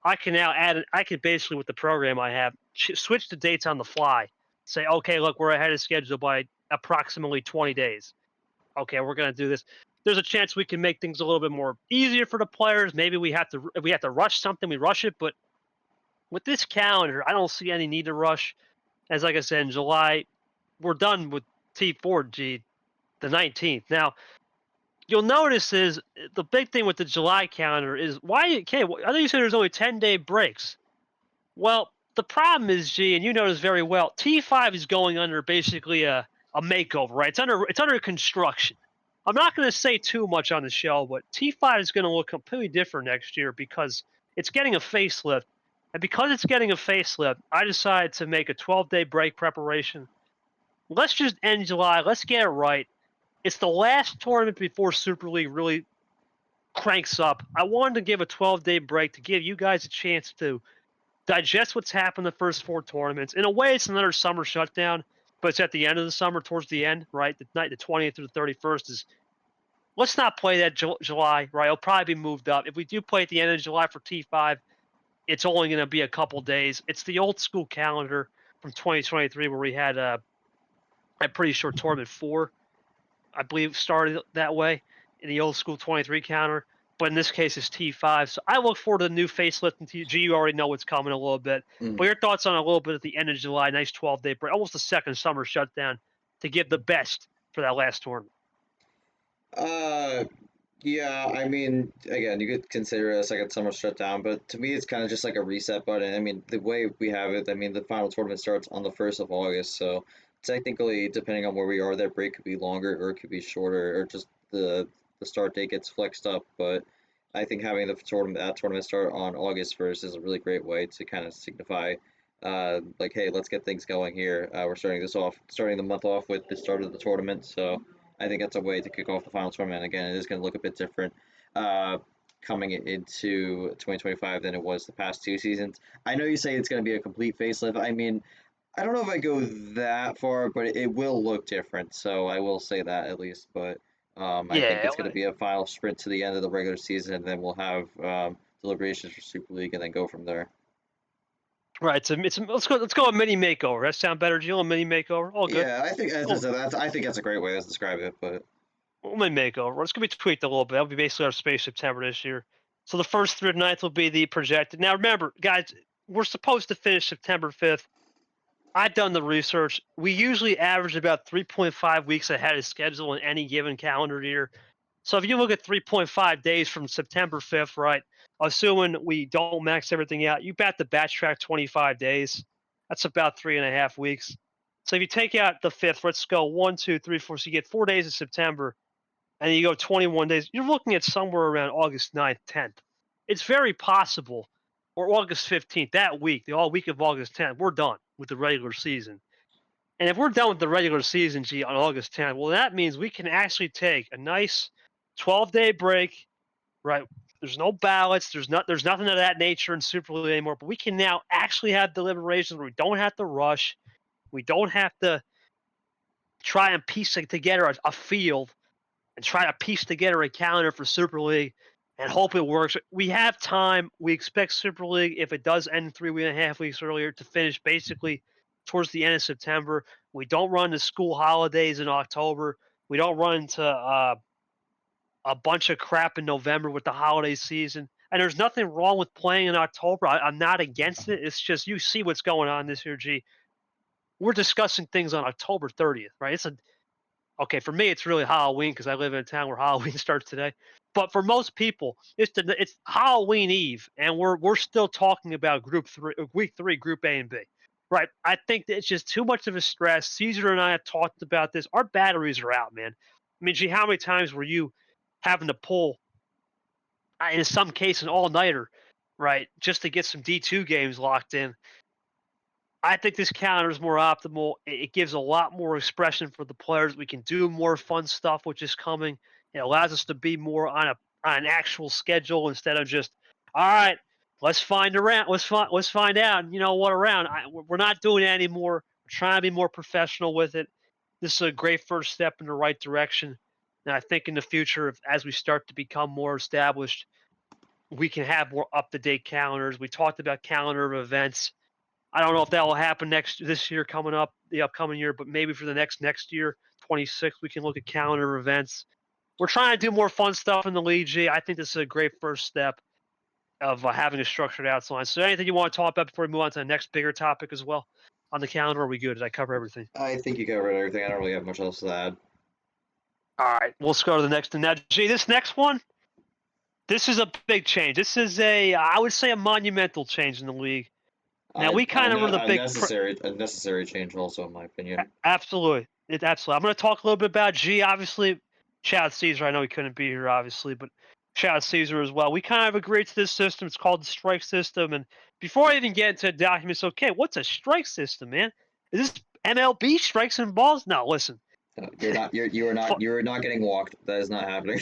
I can now add. I can basically with the program I have switch the dates on the fly. Say, okay, look, we're ahead of schedule by approximately 20 days. Okay, we're going to do this. There's a chance we can make things a little bit more easier for the players. Maybe if we have to rush something, we rush it. But with this calendar, I don't see any need to rush. As like I said, in July, we're done with T4G the 19th. Now, you'll notice is the big thing with the July calendar is why. Okay, I think you said there's only 10-day breaks. Well, the problem is, G, and you know this very well. T5 is going under basically a makeover, right? It's under construction. I'm not going to say too much on the show, but T5 is going to look completely different next year because it's getting a facelift. And because it's getting a facelift, I decided to make a 12-day break preparation. Let's just end July. Let's get it right. It's the last tournament before Super League really cranks up. I wanted to give a 12-day break to give you guys a chance to digest what's happened the first 4 tournaments. In a way, it's another summer shutdown, but it's at the end of the summer, towards the end, right? The night, the 20th through the 31st is let's not play that July, right? It'll probably be moved up. If we do play at the end of July for T5, it's only going to be a couple days. It's the old school calendar from 2023 where we had I'm pretty sure tournament 4, I believe, started that way in the old school 23 counter. But in this case, it's T5. So I look forward to the new facelift and TG. You already know what's coming a little bit. Mm. But your thoughts on a little bit at the end of July, nice 12-day break, almost a second summer shutdown to give the best for that last tournament. Uh, yeah, I mean, again, you could consider it a second summer shutdown, but to me, it's kind of just like a reset button. I mean, the way we have it, I mean, the final tournament starts on the 1st of August, so technically, depending on where we are, that break could be longer or it could be shorter, or just the start date gets flexed up. But I think having that tournament start on August 1st is a really great way to kind of signify, like, hey, let's get things going here. We're starting the month off with the start of the tournament, so. I think that's a way to kick off the final tournament. Again, it is going to look a bit different coming into 2025 than it was the past 2 seasons. I know you say it's going to be a complete facelift. I mean, I don't know if I go that far, but it will look different. So I will say that at least. But I think Yeah, it's going to be a final sprint to the end of the regular season, and then we'll have deliberations for Super League, and then go from there. right. Let's go a mini makeover. That sound better, Jill? A mini makeover, all good. Yeah, I think Oh, I think that's a great way to describe it. But mini makeover. It's gonna be tweaked a little bit. That'll be basically our space September this year. So the first through 9th will be the projected. Now remember, guys, we're supposed to finish September 5th. I've done the research. We usually average about 3.5 weeks ahead of schedule in any given calendar year. So if you look at 3.5 days from September 5th, right, assuming we don't max everything out, you bat the batch track 25 days. That's about 3.5 weeks. So if you take out the 5th, let's go 1, 2, 3, 4. So you get 4 days in September, and you go 21 days. You're looking at somewhere around August 9th, 10th. It's very possible, or August 15th, that week, the all week of August 10th, we're done with the regular season. And if we're done with the regular season, G, on August 10th, well, that means we can actually take a nice 12-day break, right? There's no ballots. There's nothing of that nature in Super League anymore. But we can now actually have deliberations where we don't have to rush. We don't have to try and piece together a field and try to piece together a calendar for Super League and hope it works. We have time. We expect Super League, if it does end 3.5 weeks earlier, to finish basically towards the end of September. We don't run the school holidays in October. We don't run into a bunch of crap in November with the holiday season. And there's nothing wrong with playing in October. I'm not against it. It's just you see what's going on this year, G. We're discussing things on October 30th, right? Okay, for me, it's really Halloween because I live in a town where Halloween starts today. But for most people, it's Halloween Eve, and we're still talking about week 3, Group A and B, right? I think that it's just too much of a stress. Caesar and I have talked about this. Our batteries are out, man. I mean, gee, how many times were you having to pull, in some cases, an all-nighter, right, just to get some D2 games locked in? I think this calendar is more optimal. It gives a lot more expression for the players. We can do more fun stuff, which is coming. It allows us to be more on an actual schedule instead of just, all right, let's find around, let's find out. You know what around? We're not doing it anymore. We're trying to be more professional with it. This is a great first step in the right direction. And I think in the future, as we start to become more established, we can have more up to date calendars. We talked about calendar of events. I don't know if that will happen this year coming up, the upcoming year, but maybe for the next year, 26, we can look at calendar events. We're trying to do more fun stuff in the league, G. I think this is a great first step of having a structured outline. So anything you want to talk about before we move on to the next bigger topic as well on the calendar? Are we good? Did I cover everything? I think you covered everything. I don't really have much else to add. All right, let's go to the next. And now, G, this next one, this is a big change. This is I would say, a monumental change in the league. Now, we kind of were the big A necessary change, also in my opinion. Absolutely. Absolutely. I'm going to talk a little bit about G. Obviously, shout out Caesar. I know he couldn't be here, obviously, but shout out Caesar as well. We kind of agreed to this system. It's called the strike system. And before I even get into documents, okay, what's a strike system, man? Is this MLB strikes and balls? No, listen. You are not getting walked. That is not happening.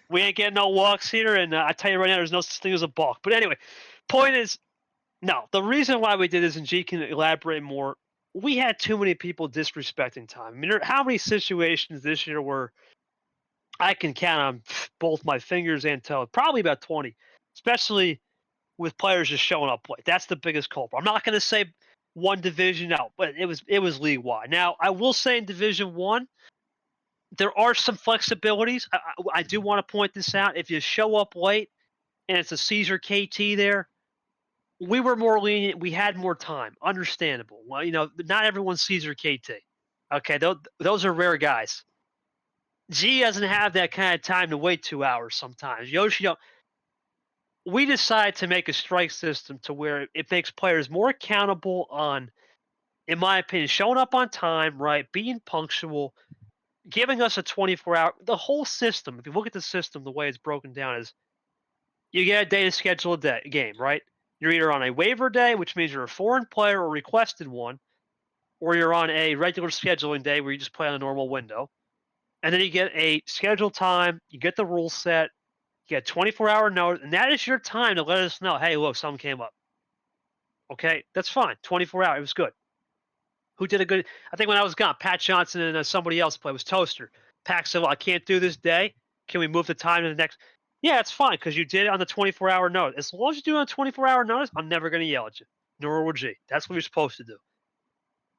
We ain't getting no walks here, and I tell you right now, there's no such thing as a balk. But anyway, point is, no, the reason why we did this, and G can elaborate more, we had too many people disrespecting time. I mean, how many situations this year were I can count on both my fingers and toes, probably about 20, especially with players just showing up late. That's the biggest culprit. I'm not going to say one division out, but it was league wide. Now I will say in Division One there are some flexibilities. I do want to point this out. If you show up late and it's a Caesar KT there, we were more lenient. We had more time. Understandable. Well, not everyone's Caesar KT. Okay, those are rare guys. G doesn't have that kind of time to wait 2 hours sometimes. Yoshi don't. We decided to make a strike system to where it makes players more accountable on, in my opinion, showing up on time, right, being punctual, giving us a 24-hour. The whole system, if you look at the system, the way it's broken down is you get a day to schedule a game, right? You're either on a waiver day, which means you're a foreign player or requested one, or you're on a regular scheduling day where you just play on a normal window. And then you get a scheduled time, you get the rules set, you get 24-hour notice, and that is your time to let us know, hey, look, something came up. Okay, that's fine. 24 hours, it was good. Who did a good? I think when I was gone, Pat Johnson and somebody else played. It was Toaster. Pack said, well, I can't do this day. Can we move the time to the next? Yeah, it's fine because you did it on the 24-hour notice. As long as you do it on 24-hour notice, I'm never going to yell at you. Nor would you. That's what you're supposed to do.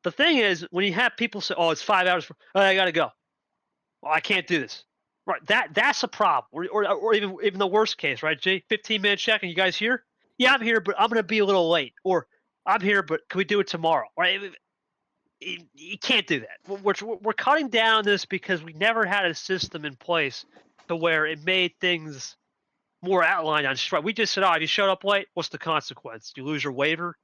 The thing is, when you have people say, oh, it's 5 hours, oh, I got to go. Well, I can't do this. Right, that's a problem. Or even the worst case, right, G? 15-minute check, and you guys here? Yeah, I'm here, but I'm going to be a little late. Or I'm here, but can we do it tomorrow? Right? You can't do that. We're cutting down this because we never had a system in place to where it made things more outlined on strike. We just said, "Oh, if you showed up late, what's the consequence? You lose your waiver."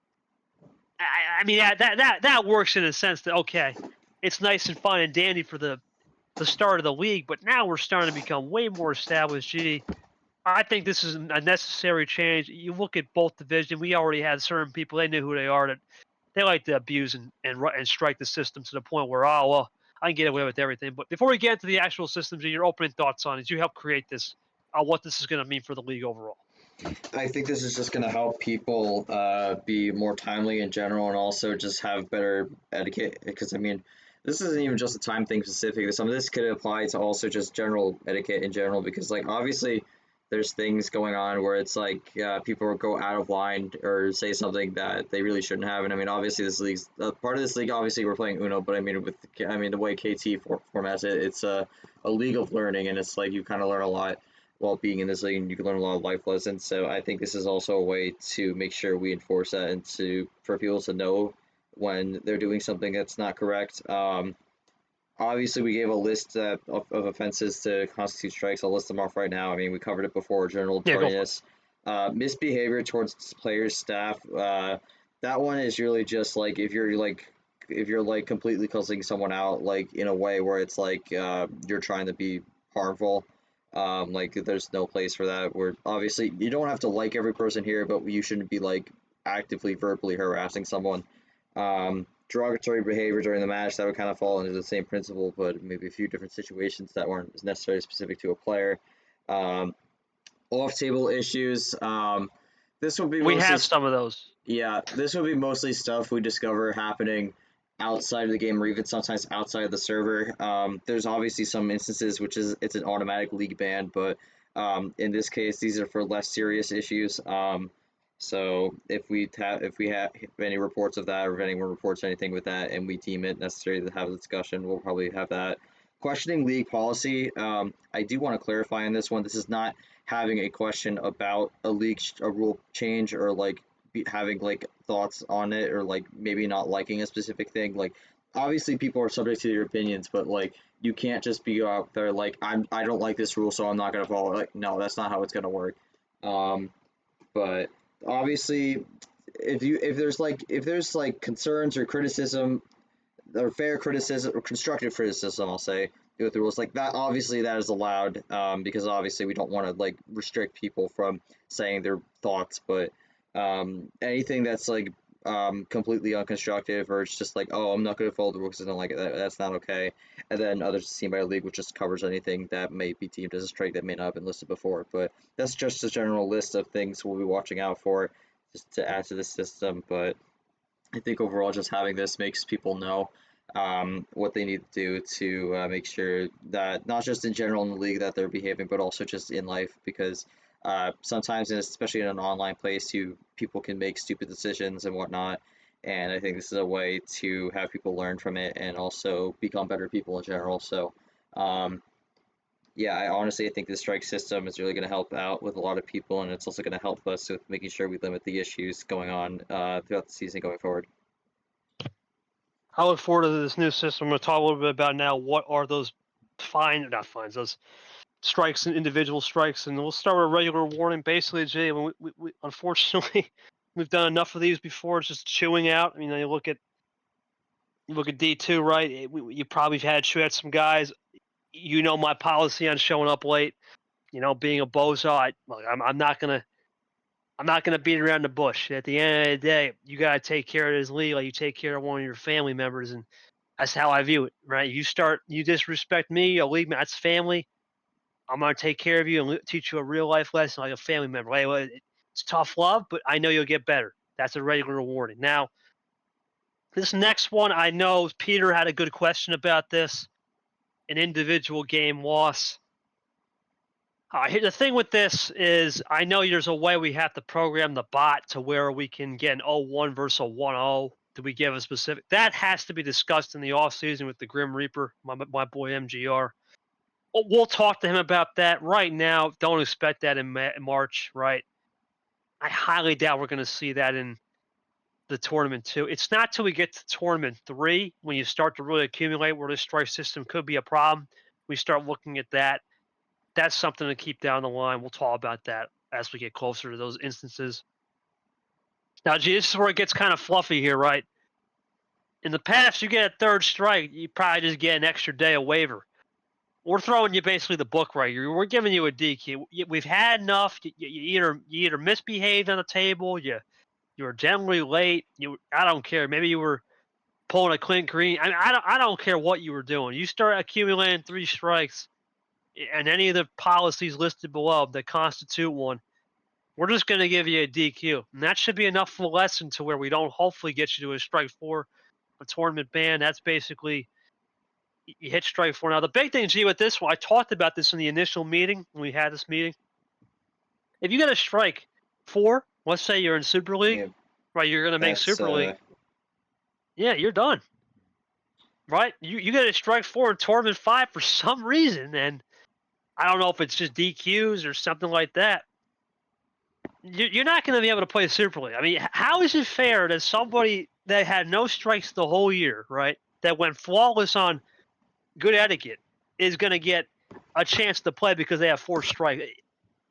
I mean, that works in a sense that okay, it's nice and fun and dandy for the start of the league, but now we're starting to become way more established. Gee, I think this is a necessary change. You look at both divisions. We already had certain people; they knew who they are. That they like to abuse and strike the system to the point where, oh, well, I can get away with everything. But before we get into the actual systems and your opening thoughts on it, you help create this, what this is going to mean for the league overall. I think this is just going to help people be more timely in general, and also just have better etiquette. Because I mean, this isn't even just a time thing specific. Some of this could apply to also just general etiquette in general. Because like obviously, there's things going on where it's like people will go out of line or say something that they really shouldn't have. And I mean, obviously, this league's part of this league. Obviously, we're playing Uno, but I mean, the way KT formats it, it's a league of learning, and it's like you kind of learn a lot while being in this league, and you can learn a lot of life lessons. So I think this is also a way to make sure we enforce that, and for people to know when they're doing something that's not correct. Obviously, we gave a list of offenses to constitute strikes. I'll list them off right now. I mean, we covered it before. General Yeah, go for it. tardiness, misbehavior towards players, staff. That one is really just like if you're completely cussing someone out like in a way where it's like you're trying to be harmful. Like there's no place for that. Where obviously you don't have to like every person here, but you shouldn't be like actively verbally harassing someone. Derogatory behavior during the match, that would kind of fall into the same principle, but maybe a few different situations that weren't necessarily specific to a player. Um, Off table issues. This would be We mostly have some of those. Yeah, this would be mostly stuff we discover happening outside of the game or even sometimes outside of the server. There's obviously some instances which is it's an automatic league ban, but in this case, these are for less serious issues. So if we have any reports of that, or if anyone reports anything with that, and we deem it necessary to have a discussion, we'll probably have that. Questioning league policy. I do want to clarify on this one. This is not having a question about a rule change, or like having like thoughts on it, or like maybe not liking a specific thing. Like obviously people are subject to your opinions, but like you can't just be out there like I don't like this rule, so I'm not gonna follow it. Like no, that's not how it's gonna work. Um, but obviously if there's like concerns or criticism, or fair criticism or constructive criticism, I'll say, with the rules like that. Obviously, that is allowed, because obviously we don't want to like restrict people from saying their thoughts. But anything that's like completely unconstructive, or it's just like, oh, I'm not going to follow the rules because I don't like it, that's not okay. And then others seen by a league, which just covers anything that may be deemed as a strike that may not have been listed before. But that's just a general list of things we'll be watching out for, just to add to the system. But I think overall, just having this makes people know. what they need to do to make sure that not just in general in the league that they're behaving, but also just in life, because sometimes, and especially in an online place, people can make stupid decisions and whatnot. And I think this is a way to have people learn from it and also become better people in general. So, um, yeah, I think the strike system is really going to help out with a lot of people, and it's also going to help us with making sure we limit the issues going on throughout the season going forward. I look forward to this new system. I'm going to talk a little bit about now what are those not fines, those strikes and individual strikes. And we'll start with a regular warning. Basically, Jay, we unfortunately, we've done enough of these before. It's just chewing out. I mean, you look at D2, right? You probably had shoot at some guys. You know my policy on showing up late. Being a bozo. I'm not gonna beat around the bush. At the end of the day, you gotta take care of this league like you take care of one of your family members, and that's how I view it. Right? You disrespect me, a league, that's family. I'm gonna take care of you and teach you a real life lesson like a family member. Hey, well, it's tough love, but I know you'll get better. That's a regular warning. Now, this next one, I know Peter had a good question about this. An individual game loss. The thing with this is, I know there's a way we have to program the bot to where we can get an 0-1 versus a 1-0. Do we give a specific? That has to be discussed in the offseason with the Grim Reaper, my boy MGR. We'll talk to him about that. Right now, don't expect that in March, right? I highly doubt we're going to see that in the tournament 2. It's not till we get to tournament 3 when you start to really accumulate where this strike system could be a problem. We start looking at that. That's something to keep down the line. We'll talk about that as we get closer to those instances. Now, gee, this is where it gets kind of fluffy here, right? In the past, you get a third strike, you probably just get an extra day of waiver. We're throwing you basically the book right here. We're giving you a DQ. We've had enough. You either misbehaved on the table, you were generally late. I don't care. Maybe you were pulling a Clint Green. I don't care what you were doing. You start accumulating 3 strikes, and any of the policies listed below that constitute one, we're just going to give you a DQ. And that should be enough of a lesson to where we don't hopefully get you to a strike 4, a tournament ban. That's basically, you hit strike 4. Now, the big thing, G, with this one, I talked about this in the initial meeting when we had this meeting. If you get a strike 4, let's say you're in Super League, Yeah, right, you're going to make Super League. Yeah, you're done. Right? You get a strike 4 in tournament 5 for some reason, and I don't know if it's just DQs or something like that. You're not going to be able to play Super League. I mean, how is it fair that somebody that had no strikes the whole year, right, that went flawless on good etiquette, is going to get a chance to play because they have 4 strikes?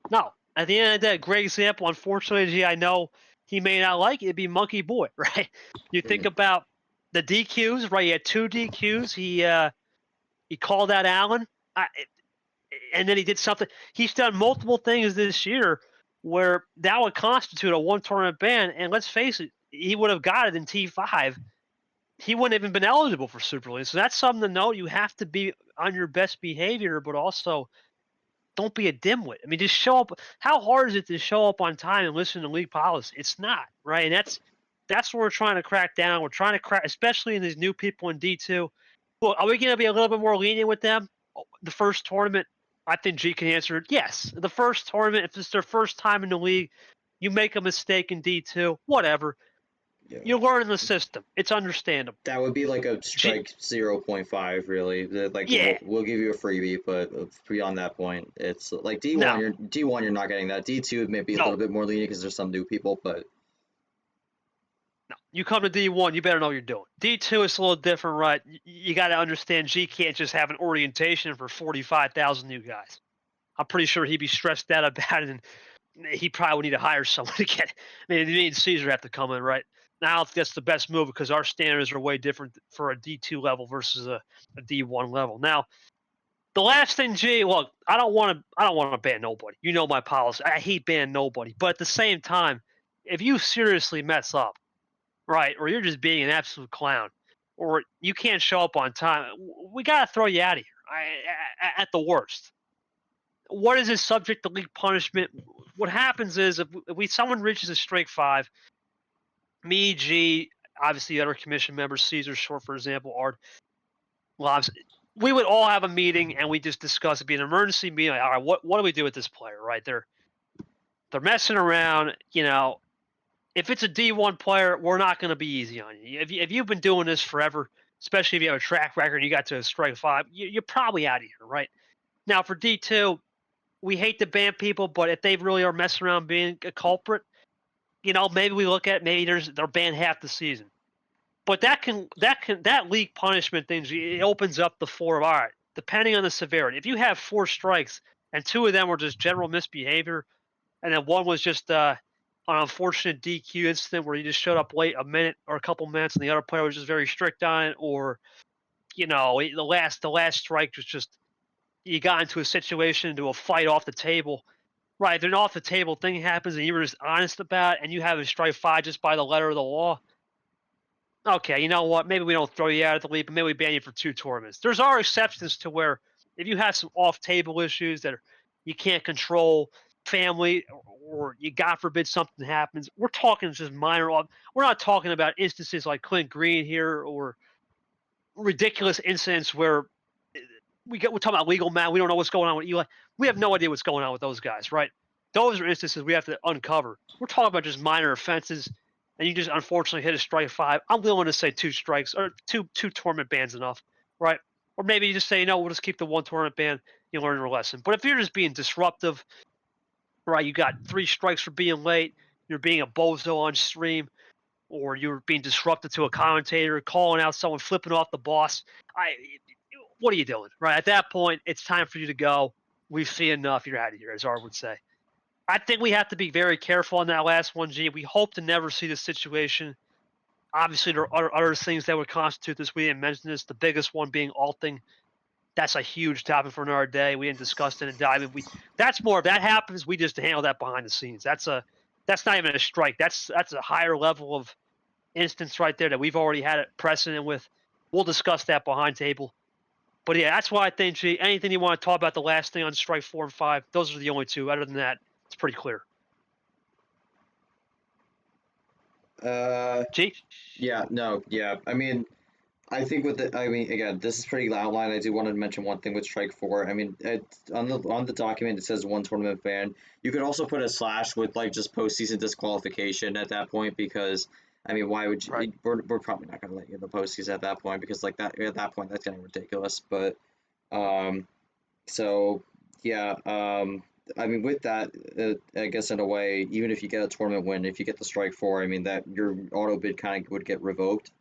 No. At the end of the day, great example. Unfortunately, I know he may not like it. It'd be Monkey Boy, right? You think about the DQs, right? He had 2 DQs. He called out Allen, and then he did something. He's done multiple things this year where that would constitute a 1 tournament ban. And let's face it, he would have got it in T5. He wouldn't have even been eligible for Super League. So that's something to note. You have to be on your best behavior, but also don't be a dimwit. I mean, just show up. How hard is it to show up on time and listen to league policy? It's not, right? And that's where we're trying to crack down. We're trying to crack, especially in these new people in D2. Well, are we going to be a little bit more lenient with them? The first tournament, I think G can answer it. Yes. The first tournament, if it's their first time in the league, you make a mistake in D2, whatever. Yeah. You're learning the system. It's understandable. That would be like a strike 0.5, really. Like, yeah. we'll give you a freebie, but beyond that point, it's like D1. No. You're not getting that. D2 may be a little bit more lenient because there's some new people, but no. You come to D1, you better know what you're doing. D2 is a little different, right? You got to understand G can't just have an orientation for 45,000 new guys. I'm pretty sure he'd be stressed out about it, and he probably would need to hire someone to get. I mean, me and Caesar have to come in, right? Now that's the best move because our standards are way different for a D2 level versus a D1 level. Now, the last thing, G, look, I don't want to ban nobody. You know my policy. I hate banning nobody. But at the same time, if you seriously mess up, right, or you're just being an absolute clown, or you can't show up on time, we got to throw you out of here at the worst. What is this subject to league punishment? What happens is if someone reaches a strike 5, me, G, obviously other commission members, Caesar Short, for example, Art, Lobbs. We would all have a meeting and we just discuss it, be an emergency meeting. Like, all right, what do we do with this player? Right? They're messing around. If it's a D1 player, we're not going to be easy on you. If you've been doing this forever, especially if you have a track record and you got to strike 5, you're probably out of here, right? Now for D2, we hate to ban people, but if they really are messing around being a culprit, maybe we look at they're banned half the season. But that league punishment thing, it opens up the floor of, all right, depending on the severity. If you have 4 strikes and 2 of them were just general misbehavior, and then one was just an unfortunate DQ incident where he just showed up late a minute or a couple minutes, and the other player was just very strict on it, or the last strike was just you got into a situation, into a fight off the table. Right, if an off the table thing happens and you were just honest about it, and you have a strike 5 just by the letter of the law. Okay, you know what? Maybe we don't throw you out of the league, but maybe we ban you for 2 tournaments. There's are exceptions to where if you have some off-table issues that you can't control, family, or you God forbid something happens. We're talking just minor. We're not talking about instances like Clint Green here or ridiculous incidents where we're talking about legal man. We don't know what's going on with Eli. We have no idea what's going on with those guys, right? Those are instances we have to uncover. We're talking about just minor offenses, and you just unfortunately hit a strike 5. I'm willing to say 2 strikes or two tournament bans enough, right? Or maybe you just say, no, we'll just keep the 1 tournament ban. You learn your lesson. But if you're just being disruptive, right? You got 3 strikes for being late. You're being a bozo on stream, or you're being disruptive to a commentator, calling out someone, flipping off the boss. What are you doing, right? At that point, it's time for you to go. We've seen enough. You're out of here, as Art would say. I think we have to be very careful on that last one, G. We hope to never see this situation. Obviously, there are other things that would constitute this. We didn't mention this. The biggest one being alting. That's a huge topic for another day. We didn't discuss it and dive in. That's more. If that happens, we just handle that behind the scenes. That's not even a strike. That's a higher level of instance right there that we've already had a precedent with. We'll discuss that behind table. But yeah, that's why I think, G, anything you want to talk about the last thing on strike 4 and 5, those are the only 2. Other than that, it's pretty clear. G? Yeah, no, yeah. I mean, I think again, this is pretty outlined. I do want to mention one thing with strike 4. I mean, on the document it says 1 tournament ban. You could also put a slash with like just postseason disqualification at that point because I mean, why would you? Right. We're probably not going to let you in the postseason at that point because like that at that point that's getting ridiculous. But so yeah, I mean, with that, I guess in a way, even if you get a tournament win, if you get the strike 4, I mean that your auto bid kind of would get revoked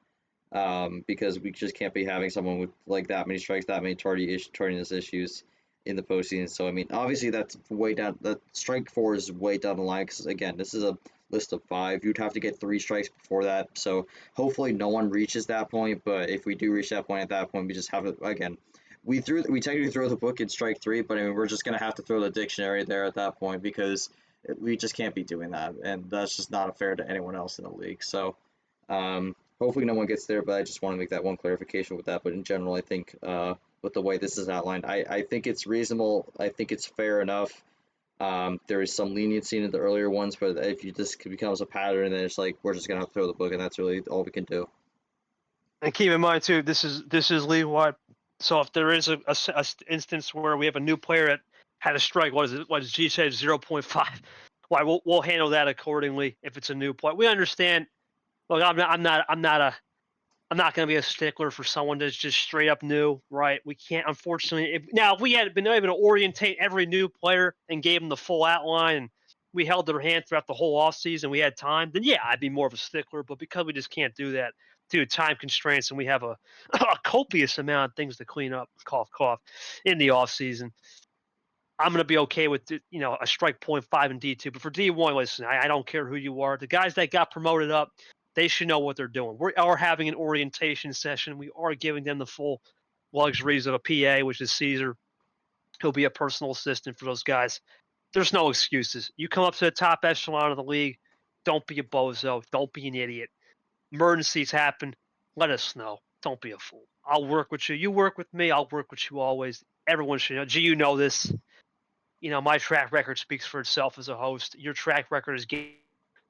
because we just can't be having someone with like that many strikes, that many tardiness issues in the postseason. So I mean, obviously that's way down. The strike 4 is way down the line because again, this is a list of 5. You'd have to get 3 strikes before that. So hopefully no one reaches that point. But if we do reach that point, at that point, we just have it again. We technically throw the book in strike 3, but I mean we're just gonna have to throw the dictionary there at that point because we just can't be doing that, and that's just not fair to anyone else in the league. So. Hopefully no one gets there, but I just want to make that one clarification with that. But in general, I think with the way this is outlined, I think it's reasonable. I think it's fair enough. There is some leniency in the earlier ones, but if you just becomes a pattern, then it's like we're just gonna have to throw the book, and that's really all we can do. And keep in mind too, this is league wide. So if there is a instance where we have a new player that had a strike, what does G say 0.5? Why we'll handle that accordingly if it's a new player. We understand. Look, I'm not going to be a stickler for someone that's just straight up new, right? We can't, unfortunately. If we had been able to orientate every new player and gave them the full outline, and we held their hand throughout the whole offseason, we had time, then yeah, I'd be more of a stickler. But because we just can't do that due to time constraints, and we have a copious amount of things to clean up, cough, cough, in the offseason, I'm going to be okay with a strike 0.5 in D2. But for D1, listen, I don't care who you are. The guys that got promoted up, they should know what they're doing. We are having an orientation session. We are giving them the full luxuries of a PA, which is Caesar. He'll be a personal assistant for those guys. There's no excuses. You come up to the top echelon of the league, don't be a bozo. Don't be an idiot. Emergencies happen. Let us know. Don't be a fool. I'll work with you. You work with me. I'll work with you always. Everyone should know. G, you know this. My track record speaks for itself as a host. Your track record is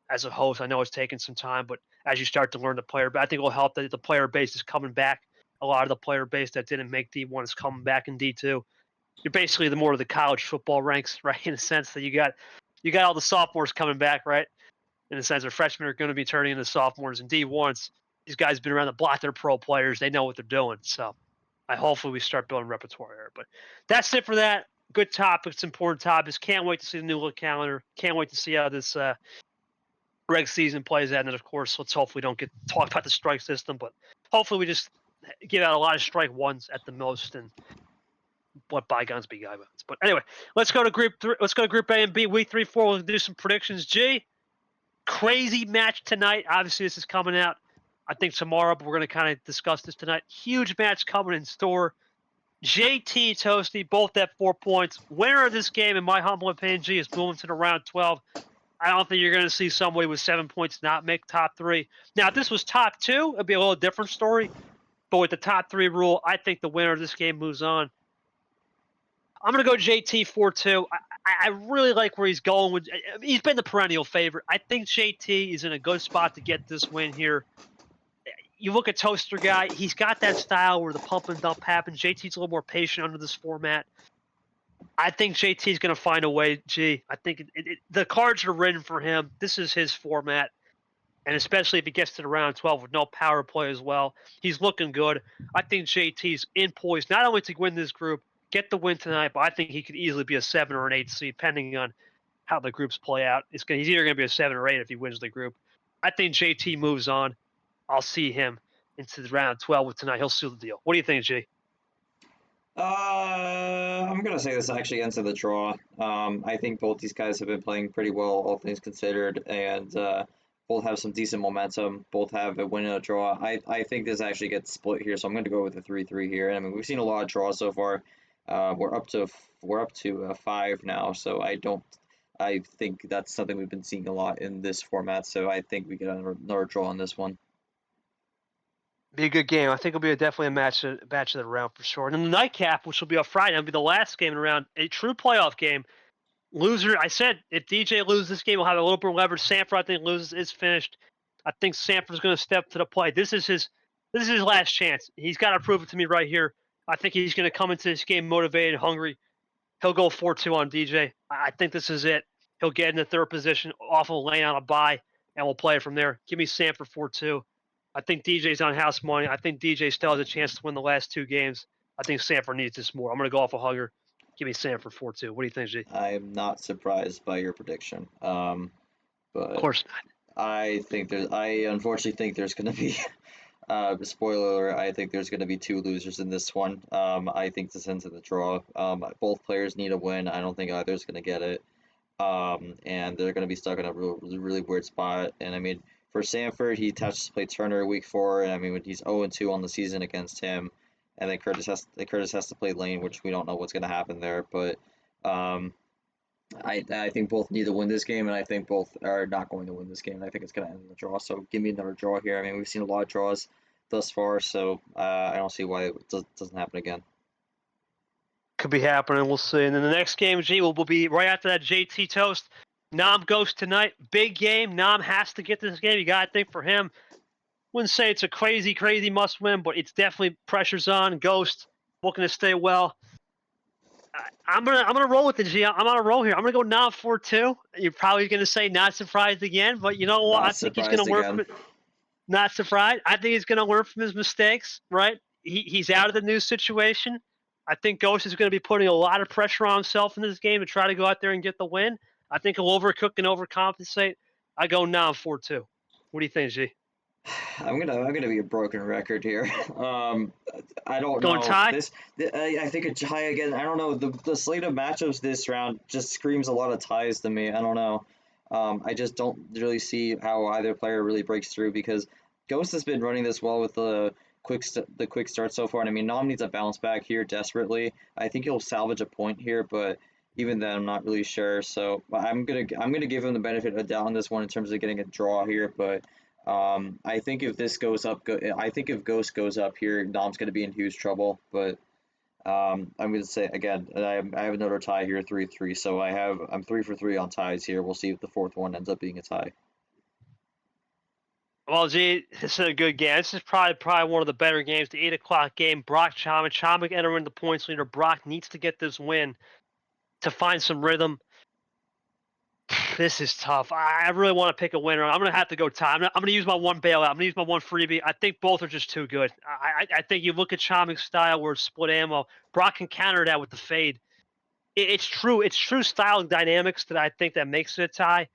as a host. I know it's taken some time, but as you start to learn the player. But I think it will help that the player base is coming back. A lot of the player base that didn't make D1 is coming back in D2. You're basically the more of the college football ranks, right? In the sense that you got all the sophomores coming back, right? In the sense that freshmen are going to be turning into sophomores and D1s. These guys have been around the block. They're pro players. They know what they're doing. So hopefully we start building repertoire here. But that's it for that. Good topics, important topics. Can't wait to see the new look calendar. Can't wait to see how this reg season plays out. And of course, let's hope we don't get talked about the strike system, but hopefully we just give out a lot of strike ones at the most and let bygones be bygones. But anyway, let's go to group three. Let's go to group A and B. Week 3, 4. We'll do some predictions. G, crazy match tonight. Obviously, this is coming out, I think, tomorrow, but we're going to kind of discuss this tonight. Huge match coming in store. JT Toasty, both at 4 points. Winner of this game, in my humble opinion, G, is moving to the round 12. I don't think you're going to see somebody with 7 points not make top 3. Now, if this was top 2, it'd be a little different story. But with the top 3 rule, I think the winner of this game moves on. I'm going to go JT 4-2. I really like where he's going. He's been the perennial favorite. I think JT is in a good spot to get this win here. You look at Toaster Guy, he's got that style where the pump and dump happens. JT's a little more patient under this format. I think JT's going to find a way, G. I think the cards are written for him. This is his format. And especially if he gets to the round 12 with no power play as well, he's looking good. I think JT's in poise not only to win this group, get the win tonight, but I think he could easily be a 7 or an 8 seed, depending on how the groups play out. He's either going to be a 7 or 8 if he wins the group. I think JT moves on. I'll see him into the round 12 with tonight. He'll seal the deal. What do you think, G? I'm gonna say this actually ends in the draw. I think both these guys have been playing pretty well, all things considered, and both have some decent momentum. Both have a win and a draw. I think this actually gets split here, so I'm going to go with a 3-3 here. I mean, we've seen a lot of draws so far. We're up to 5 now, so I think that's something we've been seeing a lot in this format. So I think we get another draw on this one. Be a good game. I think it'll be definitely a match of the round for sure. And then the nightcap, which will be on Friday, will be the last game in the round, a true playoff game. Loser, I said if DJ loses this game, we'll have a little bit of leverage. Sanford, I think, loses, is finished. I think Sanford's going to step to the plate. This is his last chance. He's got to prove it to me right here. I think he's going to come into this game motivated, hungry. He'll go 4-2 on DJ. I think this is it. He'll get in the third position off of a lane on a bye, and we'll play it from there. Give me Sanford 4-2. I think DJ's on house money. I think DJ still has a chance to win the last 2 games. I think Sanford needs this more. I'm going to go off a hugger. Give me Sanford 4-2. What do you think, G? I am not surprised by your prediction. But of course not. I unfortunately think there's going to be spoiler alert, I think there's going to be 2 losers in this one. I think this ends in the draw. Both players need a win. I don't think either's going to get it. And they're going to be stuck in a really weird spot. And I mean, for Sanford, he touched to play Turner week 4, and I mean, he's 0-2 on the season against him. And then Curtis has to play Lane, which we don't know what's going to happen there. But I think both need to win this game, and I think both are not going to win this game. I think it's going to end in the draw. So give me another draw here. I mean, we've seen a lot of draws thus far, so I don't see why it doesn't happen again. Could be happening. We'll see. And then the next game, G, will be right after that JT Toast. Nam goes tonight. Big game. Nam has to get this game. You got to think for him. Wouldn't say it's a crazy must win, but it's definitely pressure's on. Ghost looking to stay well. I'm gonna roll with the G. I'm on a roll here. I'm gonna go Nam 4-2. You're probably gonna say not surprised again, but you know what? I think he's gonna learn from it. Not surprised. I think he's gonna learn from his mistakes. Right? He's out of the new situation. I think Ghost is gonna be putting a lot of pressure on himself in this game to try to go out there and get the win. I think he'll overcook and overcompensate. I go Nam 4-2. What do you think, G? I'm gonna be a broken record here. I don't Going know. tie? I think a tie again. I don't know. The slate of matchups this round just screams a lot of ties to me. I don't know. I just don't really see how either player really breaks through because Ghost has been running this well with the quick start so far. And I mean, Nam needs a bounce back here desperately. I think he'll salvage a point here, but even then, I'm not really sure. So I'm gonna give him the benefit of the doubt on this one in terms of getting a draw here, but. I think if this goes up, I think if Ghost goes up here, Nam's going to be in huge trouble. But I'm going to say again, I have another tie here, 3-3. So I'm 3 for 3 on ties here. We'll see if the fourth one ends up being a tie. Well, gee, this is a good game. This is probably one of the better games. The 8 o'clock game. Brock Chomik. Chomik entering the points leader. Brock needs to get this win to find some rhythm. This is tough. I really want to pick a winner. I'm going to have to go tie. I'm going to use my one bailout. I'm going to use my one freebie. I think both are just too good. I think you look at Chomik's style where it's split ammo. Brock can counter that with the fade. It's true. It's true style dynamics that I think that makes it a tie.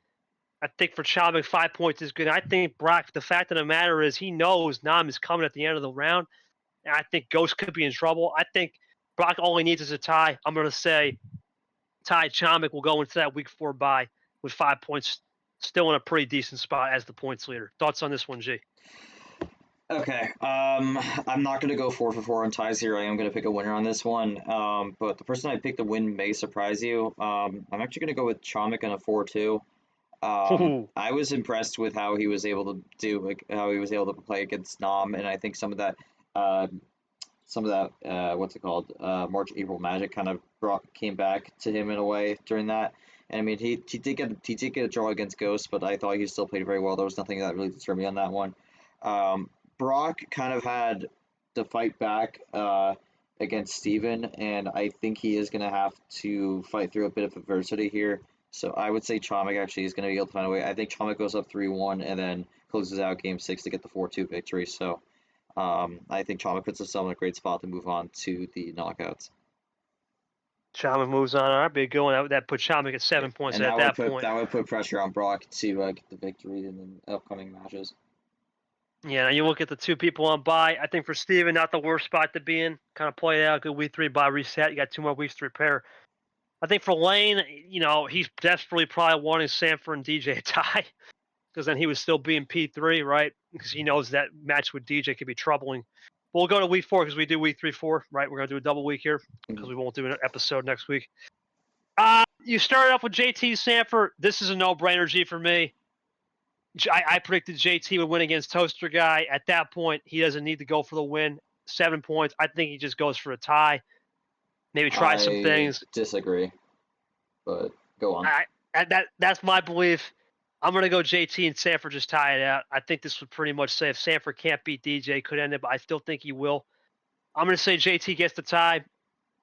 I think for Chomik, 5 points is good. I think Brock, the fact of the matter is he knows Nam is coming at the end of the round. And I think Ghost could be in trouble. I think Brock only needs is a tie. I'm going to say Ty Chomik will go into that week 4 bye with 5 points, still in a pretty decent spot as the points leader. Thoughts on this one, G? Okay, I'm not going to go 4 for 4 on ties here. I am going to pick a winner on this one. But the person I picked to win may surprise you. I'm actually going to go with Chomik on a 4-2. I was impressed with how he was able to do, like, how he was able to play against Nam, and I think uh, what's it called, March April Magic kind of came back to him in a way during that. And I mean, he did get a draw against Ghost, but I thought he still played very well. There was nothing that really deterred me on that one. Um, Brock kind of had to fight back against Steven, and I think he is going to have to fight through a bit of adversity here. So I would say Chomik actually is going to be able to find a way. I think Chomik goes up 3-1 and then closes out game 6 to get the 4-2 victory. So I think Chomik puts himself in a great spot to move on to the knockouts. Chomik moves on. All right, be a good one. That put Chomik at 7 points And at that point. that would put pressure on Brock to get the victory in the upcoming matches. Yeah, you look at the two people on bye. I think for Steven, not the worst spot to be in. Kind of play it out. Good week 3 bye reset. You got 2 more weeks to repair. I think for Lane, he's desperately probably wanting Sanford and DJ a tie because then he would still be in P3, right? Because he knows that match with DJ could be troubling. But we'll go to week 4 because we do week 3, 4, right? We're going to do a double week here because we won't do an episode next week. You started off with JT Sanford. This is a no-brainer, G, for me. I predicted JT would win against Toaster Guy. At that point, he doesn't need to go for the win. 7 points. I think he just goes for a tie. Maybe try some things. Disagree, but go on. That's my belief. I'm going to go JT and Sanford just tie it out. I think this would pretty much say if Sanford can't beat DJ, could end it, but I still think he will. I'm going to say JT gets the tie,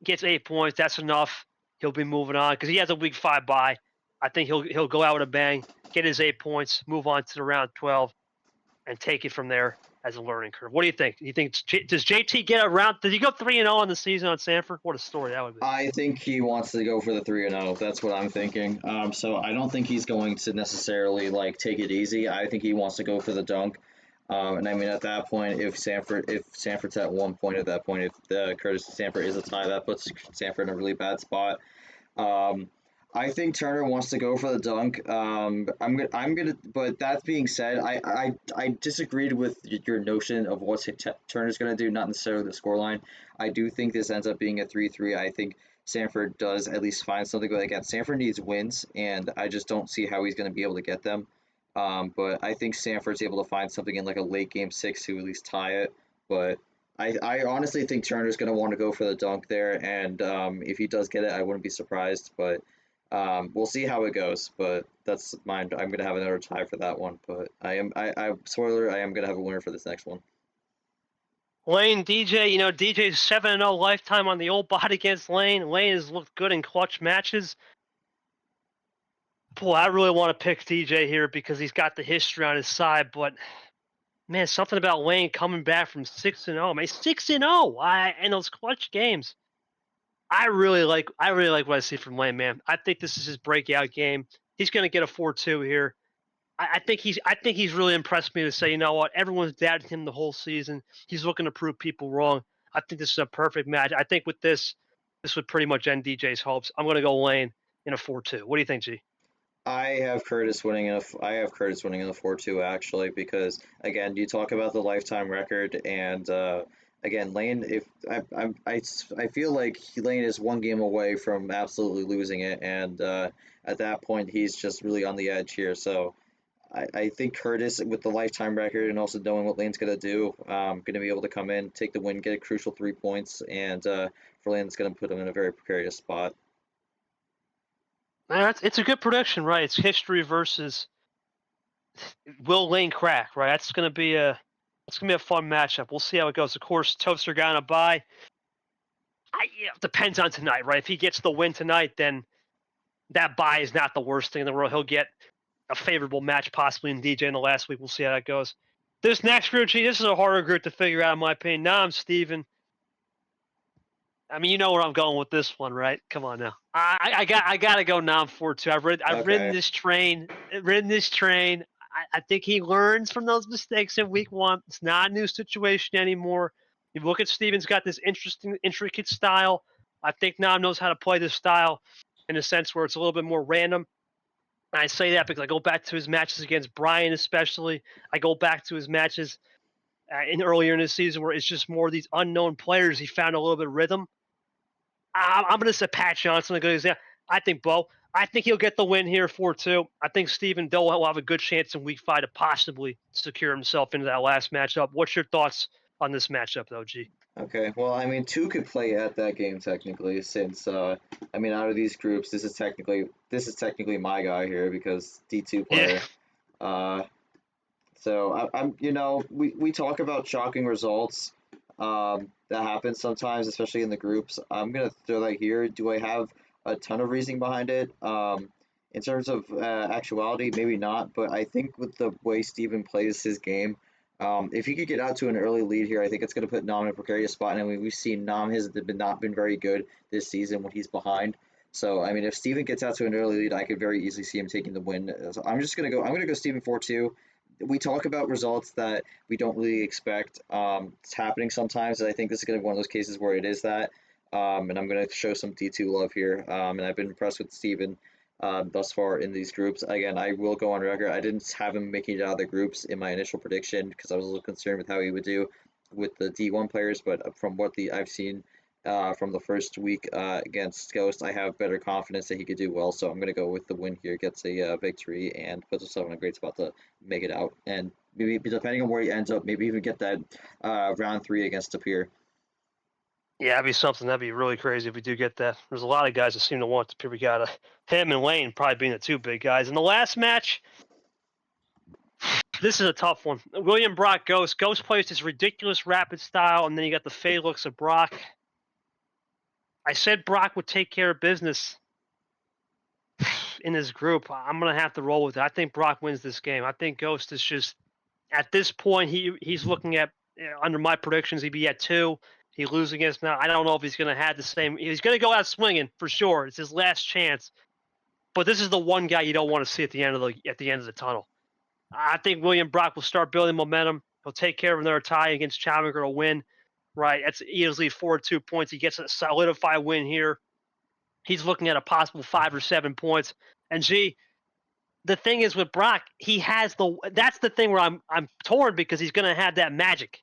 gets 8 points. That's enough. He'll be moving on because he has a week 5 bye. I think he'll go out with a bang, get his 8 points, move on to the round 12, and take it from there as a learning curve. What do you think? Does JT get around? Did he go 3-0 on the season on Sanford? What a story that would be. I think he wants to go for the 3-0. That's what I'm thinking. So I don't think he's going to necessarily take it easy. I think he wants to go for the dunk. And I mean, at that point, if Sanford's at 1 point at that point, if Curtis Sanford is a tie, that puts Sanford in a really bad spot. I think Turner wants to go for the dunk. I'm gonna. But that being said, I disagreed with your notion of what Turner's gonna do, not necessarily the scoreline. I do think this ends up being a 3-3. I think Sanford does at least find something to go against. Sanford needs wins, and I just don't see how he's gonna be able to get them. But I think Sanford's able to find something in a late game 6 to at least tie it. But I honestly think Turner's gonna want to go for the dunk there, and if he does get it, I wouldn't be surprised. But we'll see how it goes, but that's mine. I'm gonna have another tie for that one, but spoiler, I am gonna have a winner for this next one. Lane, DJ, DJ's 7-0 lifetime on the old bot against Lane. Lane has looked good in clutch matches. Boy, I really want to pick DJ here because he's got the history on his side, but man, something about Lane coming back from 6-0. Man, 6-0 in those clutch games. I really like what I see from Lane, man. I think this is his breakout game. He's going to get a 4-2 here. I think he's really impressed me to say, you know what, everyone's doubted him the whole season. He's looking to prove people wrong. I think this is a perfect match. I think with this would pretty much end DJ's hopes. I'm going to go Lane in a 4-2. What do you think, G? I have Curtis winning in a 4-2 actually, because again, you talk about the lifetime record, and again, Lane. If I feel like Lane is one game away from absolutely losing it, and at that point, he's just really on the edge here. So I think Curtis, with the lifetime record and also knowing what Lane's gonna do, going to be able to come in, take the win, get a crucial 3 points, and for Lane, it's going to put him in a very precarious spot. It's a good prediction, right? It's history versus will Lane crack? Right, that's gonna be a fun matchup. We'll see how it goes. Of course, Toaster got a bye. Depends on tonight, right? If he gets the win tonight, then that bye is not the worst thing in the world. He'll get a favorable match possibly in DJ in the last week. We'll see how that goes. This next group, this is a harder group to figure out in my opinion. Now I'm Steven. I mean, you know where I'm going with this one, right? Come on now. I gotta go Nam 4-2. I've ridden Okay. this train. I think he learns from those mistakes in week 1. It's not a new situation anymore. You look at Steven's got this interesting, intricate style. I think Nam knows how to play this style in a sense where it's a little bit more random. And I say that because I go back to his matches against Brian, especially. I go back to his matches earlier in the season where it's just more of these unknown players. He found a little bit of rhythm. I'm going to say Pat Johnson, a good example. I think Bo. I think he'll get the win here 4-2. I think Stephen Doe will have a good chance in week 5 to possibly secure himself into that last matchup. What's your thoughts on this matchup, though, G? Okay. Well, I mean, two could play at that game technically, since I mean, out of these groups, this is technically my guy here because D2 Yeah. player. Uh, so I'm, we talk about shocking results. That happens sometimes, especially in the groups. I'm gonna throw that here. Do I have a ton of reasoning behind it? In terms of actuality, maybe not, but I think with the way Steven plays his game, if he could get out to an early lead here, I think it's going to put Nam in a precarious spot. And I mean, we've seen Nam has not been very good this season when he's behind. So I mean, if Steven gets out to an early lead, I could very easily see him taking the win. So I'm just gonna go. I'm gonna go Steven 4-2. We talk about results that we don't really expect. It's happening sometimes, and I think this is going to be one of those cases where it is that. And I'm going to show some D2 love here. And I've been impressed with Steven thus far in these groups. Again, I will go on record. I didn't have him making it out of the groups in my initial prediction because I was a little concerned with how he would do with the D1 players. But from what I've seen from the first week against Ghost, I have better confidence that he could do well. So I'm going to go with the win here, gets a victory, and puts himself in a great spot to make it out. And maybe depending on where he ends up, maybe even get that round 3 against Tapir. Yeah, that'd be something. That'd be really crazy if we do get that. There's a lot of guys that seem to want to. We got him and Lane probably being the two big guys. In the last match, this is a tough one. William Brock Ghost. Ghost plays this ridiculous rapid style, and then you got the fade looks of Brock. I said Brock would take care of business in this group. I'm gonna have to roll with it. I think Brock wins this game. I think Ghost is just at this point he's looking at under my predictions he'd be at 2. He loses against now. I don't know if he's gonna have the same. He's gonna go out swinging for sure. It's his last chance. But this is the one guy you don't want to see at the end of the tunnel. I think William Brock will start building momentum. He'll take care of another tie against Challenger to win. Right, that's easily 4-2 points. He gets a solidified win here. He's looking at a possible 5 or 7 points. And G, the thing is with Brock, he has that's the thing where I'm torn because he's going to have that magic.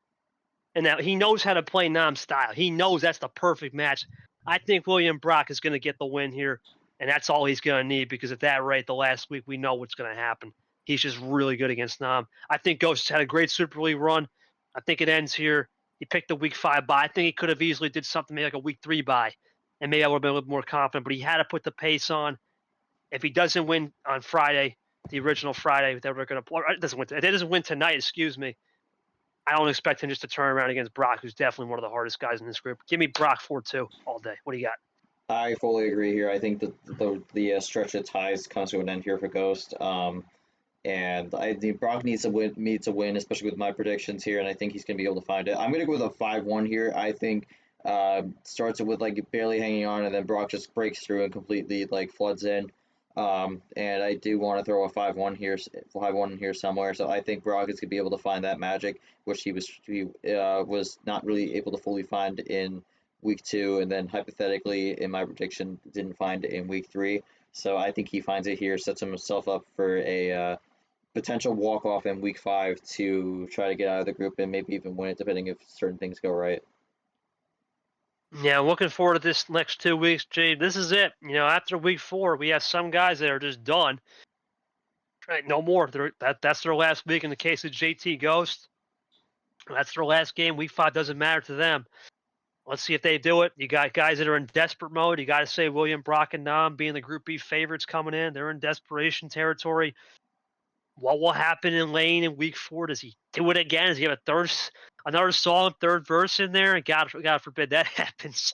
And now he knows how to play Nam style. He knows that's the perfect match. I think William Brock is going to get the win here, and that's all he's going to need because at that rate, the last week, we know what's going to happen. He's just really good against Nam. I think Ghost had a great Super League run. I think it ends here. He picked the week 5 bye. I think he could have easily did something maybe like a week 3 bye, and maybe I would have been a little more confident, but he had to put the pace on. If he doesn't win on Friday, the original Friday that we're going to play, it doesn't win tonight, excuse me. I don't expect him just to turn around against Brock, who's definitely one of the hardest guys in this group. Give me Brock 4-2 all day. What do you got? I fully agree here. I think that the stretch of ties comes to an end here for Ghost. And I think Brock needs to win, especially with my predictions here, and I think he's going to be able to find it. I'm going to go with a 5-1 here. I think starts it with like barely hanging on, and then Brock just breaks through and completely like floods in. And I do want to throw a 5-1 here somewhere. So I think Brock is going to be able to find that magic, which he was not really able to fully find in week 2, and then hypothetically in my prediction didn't find it in week 3. So I think he finds it here, sets himself up for a potential walk off in week 5 to try to get out of the group and maybe even win it, depending if certain things go right. Yeah, I'm looking forward to this next 2 weeks, Jay. This is it. After week 4, we have some guys that are just done. Right, no more. That's their last week in the case of JT Ghost. That's their last game. Week 5 doesn't matter to them. Let's see if they do it. You got guys that are in desperate mode. You got to say William Brock and Nam being the Group B favorites coming in. They're in desperation territory. what will happen in Lane in week 4? Does he do it again? Does he have another song, third verse in there? And God forbid that happens.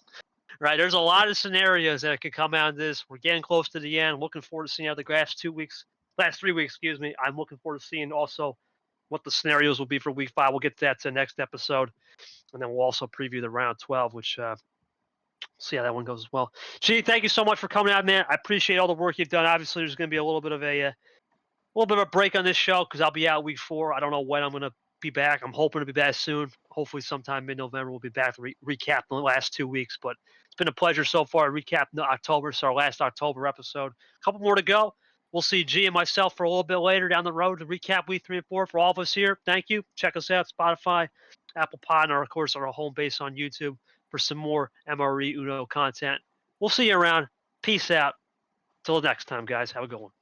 Right, there's a lot of scenarios that could come out of this. We're getting close to the end. Looking forward to seeing how the last 3 weeks, excuse me. I'm looking forward to seeing also what the scenarios will be for week 5. We'll get to that to the next episode, and then we'll also preview the round 12, which see how that one goes as well. G, thank you so much for coming out, man. I appreciate all the work you've done. Obviously, there's going to be a little bit of a break on this show because I'll be out week 4. I don't know when I'm going to be back. I'm hoping to be back soon. Hopefully, sometime mid-November, we'll be back to recap the last 2 weeks. But it's been a pleasure so far. Recap October. It's our last October episode. A couple more to go. We'll see G and myself for a little bit later down the road to recap week 3 and 4. For all of us here, thank you. Check us out, Spotify, Apple Pod, and of course, our home base on YouTube for some more MRE Uno content. We'll see you around. Peace out. Till next time, guys. Have a good one.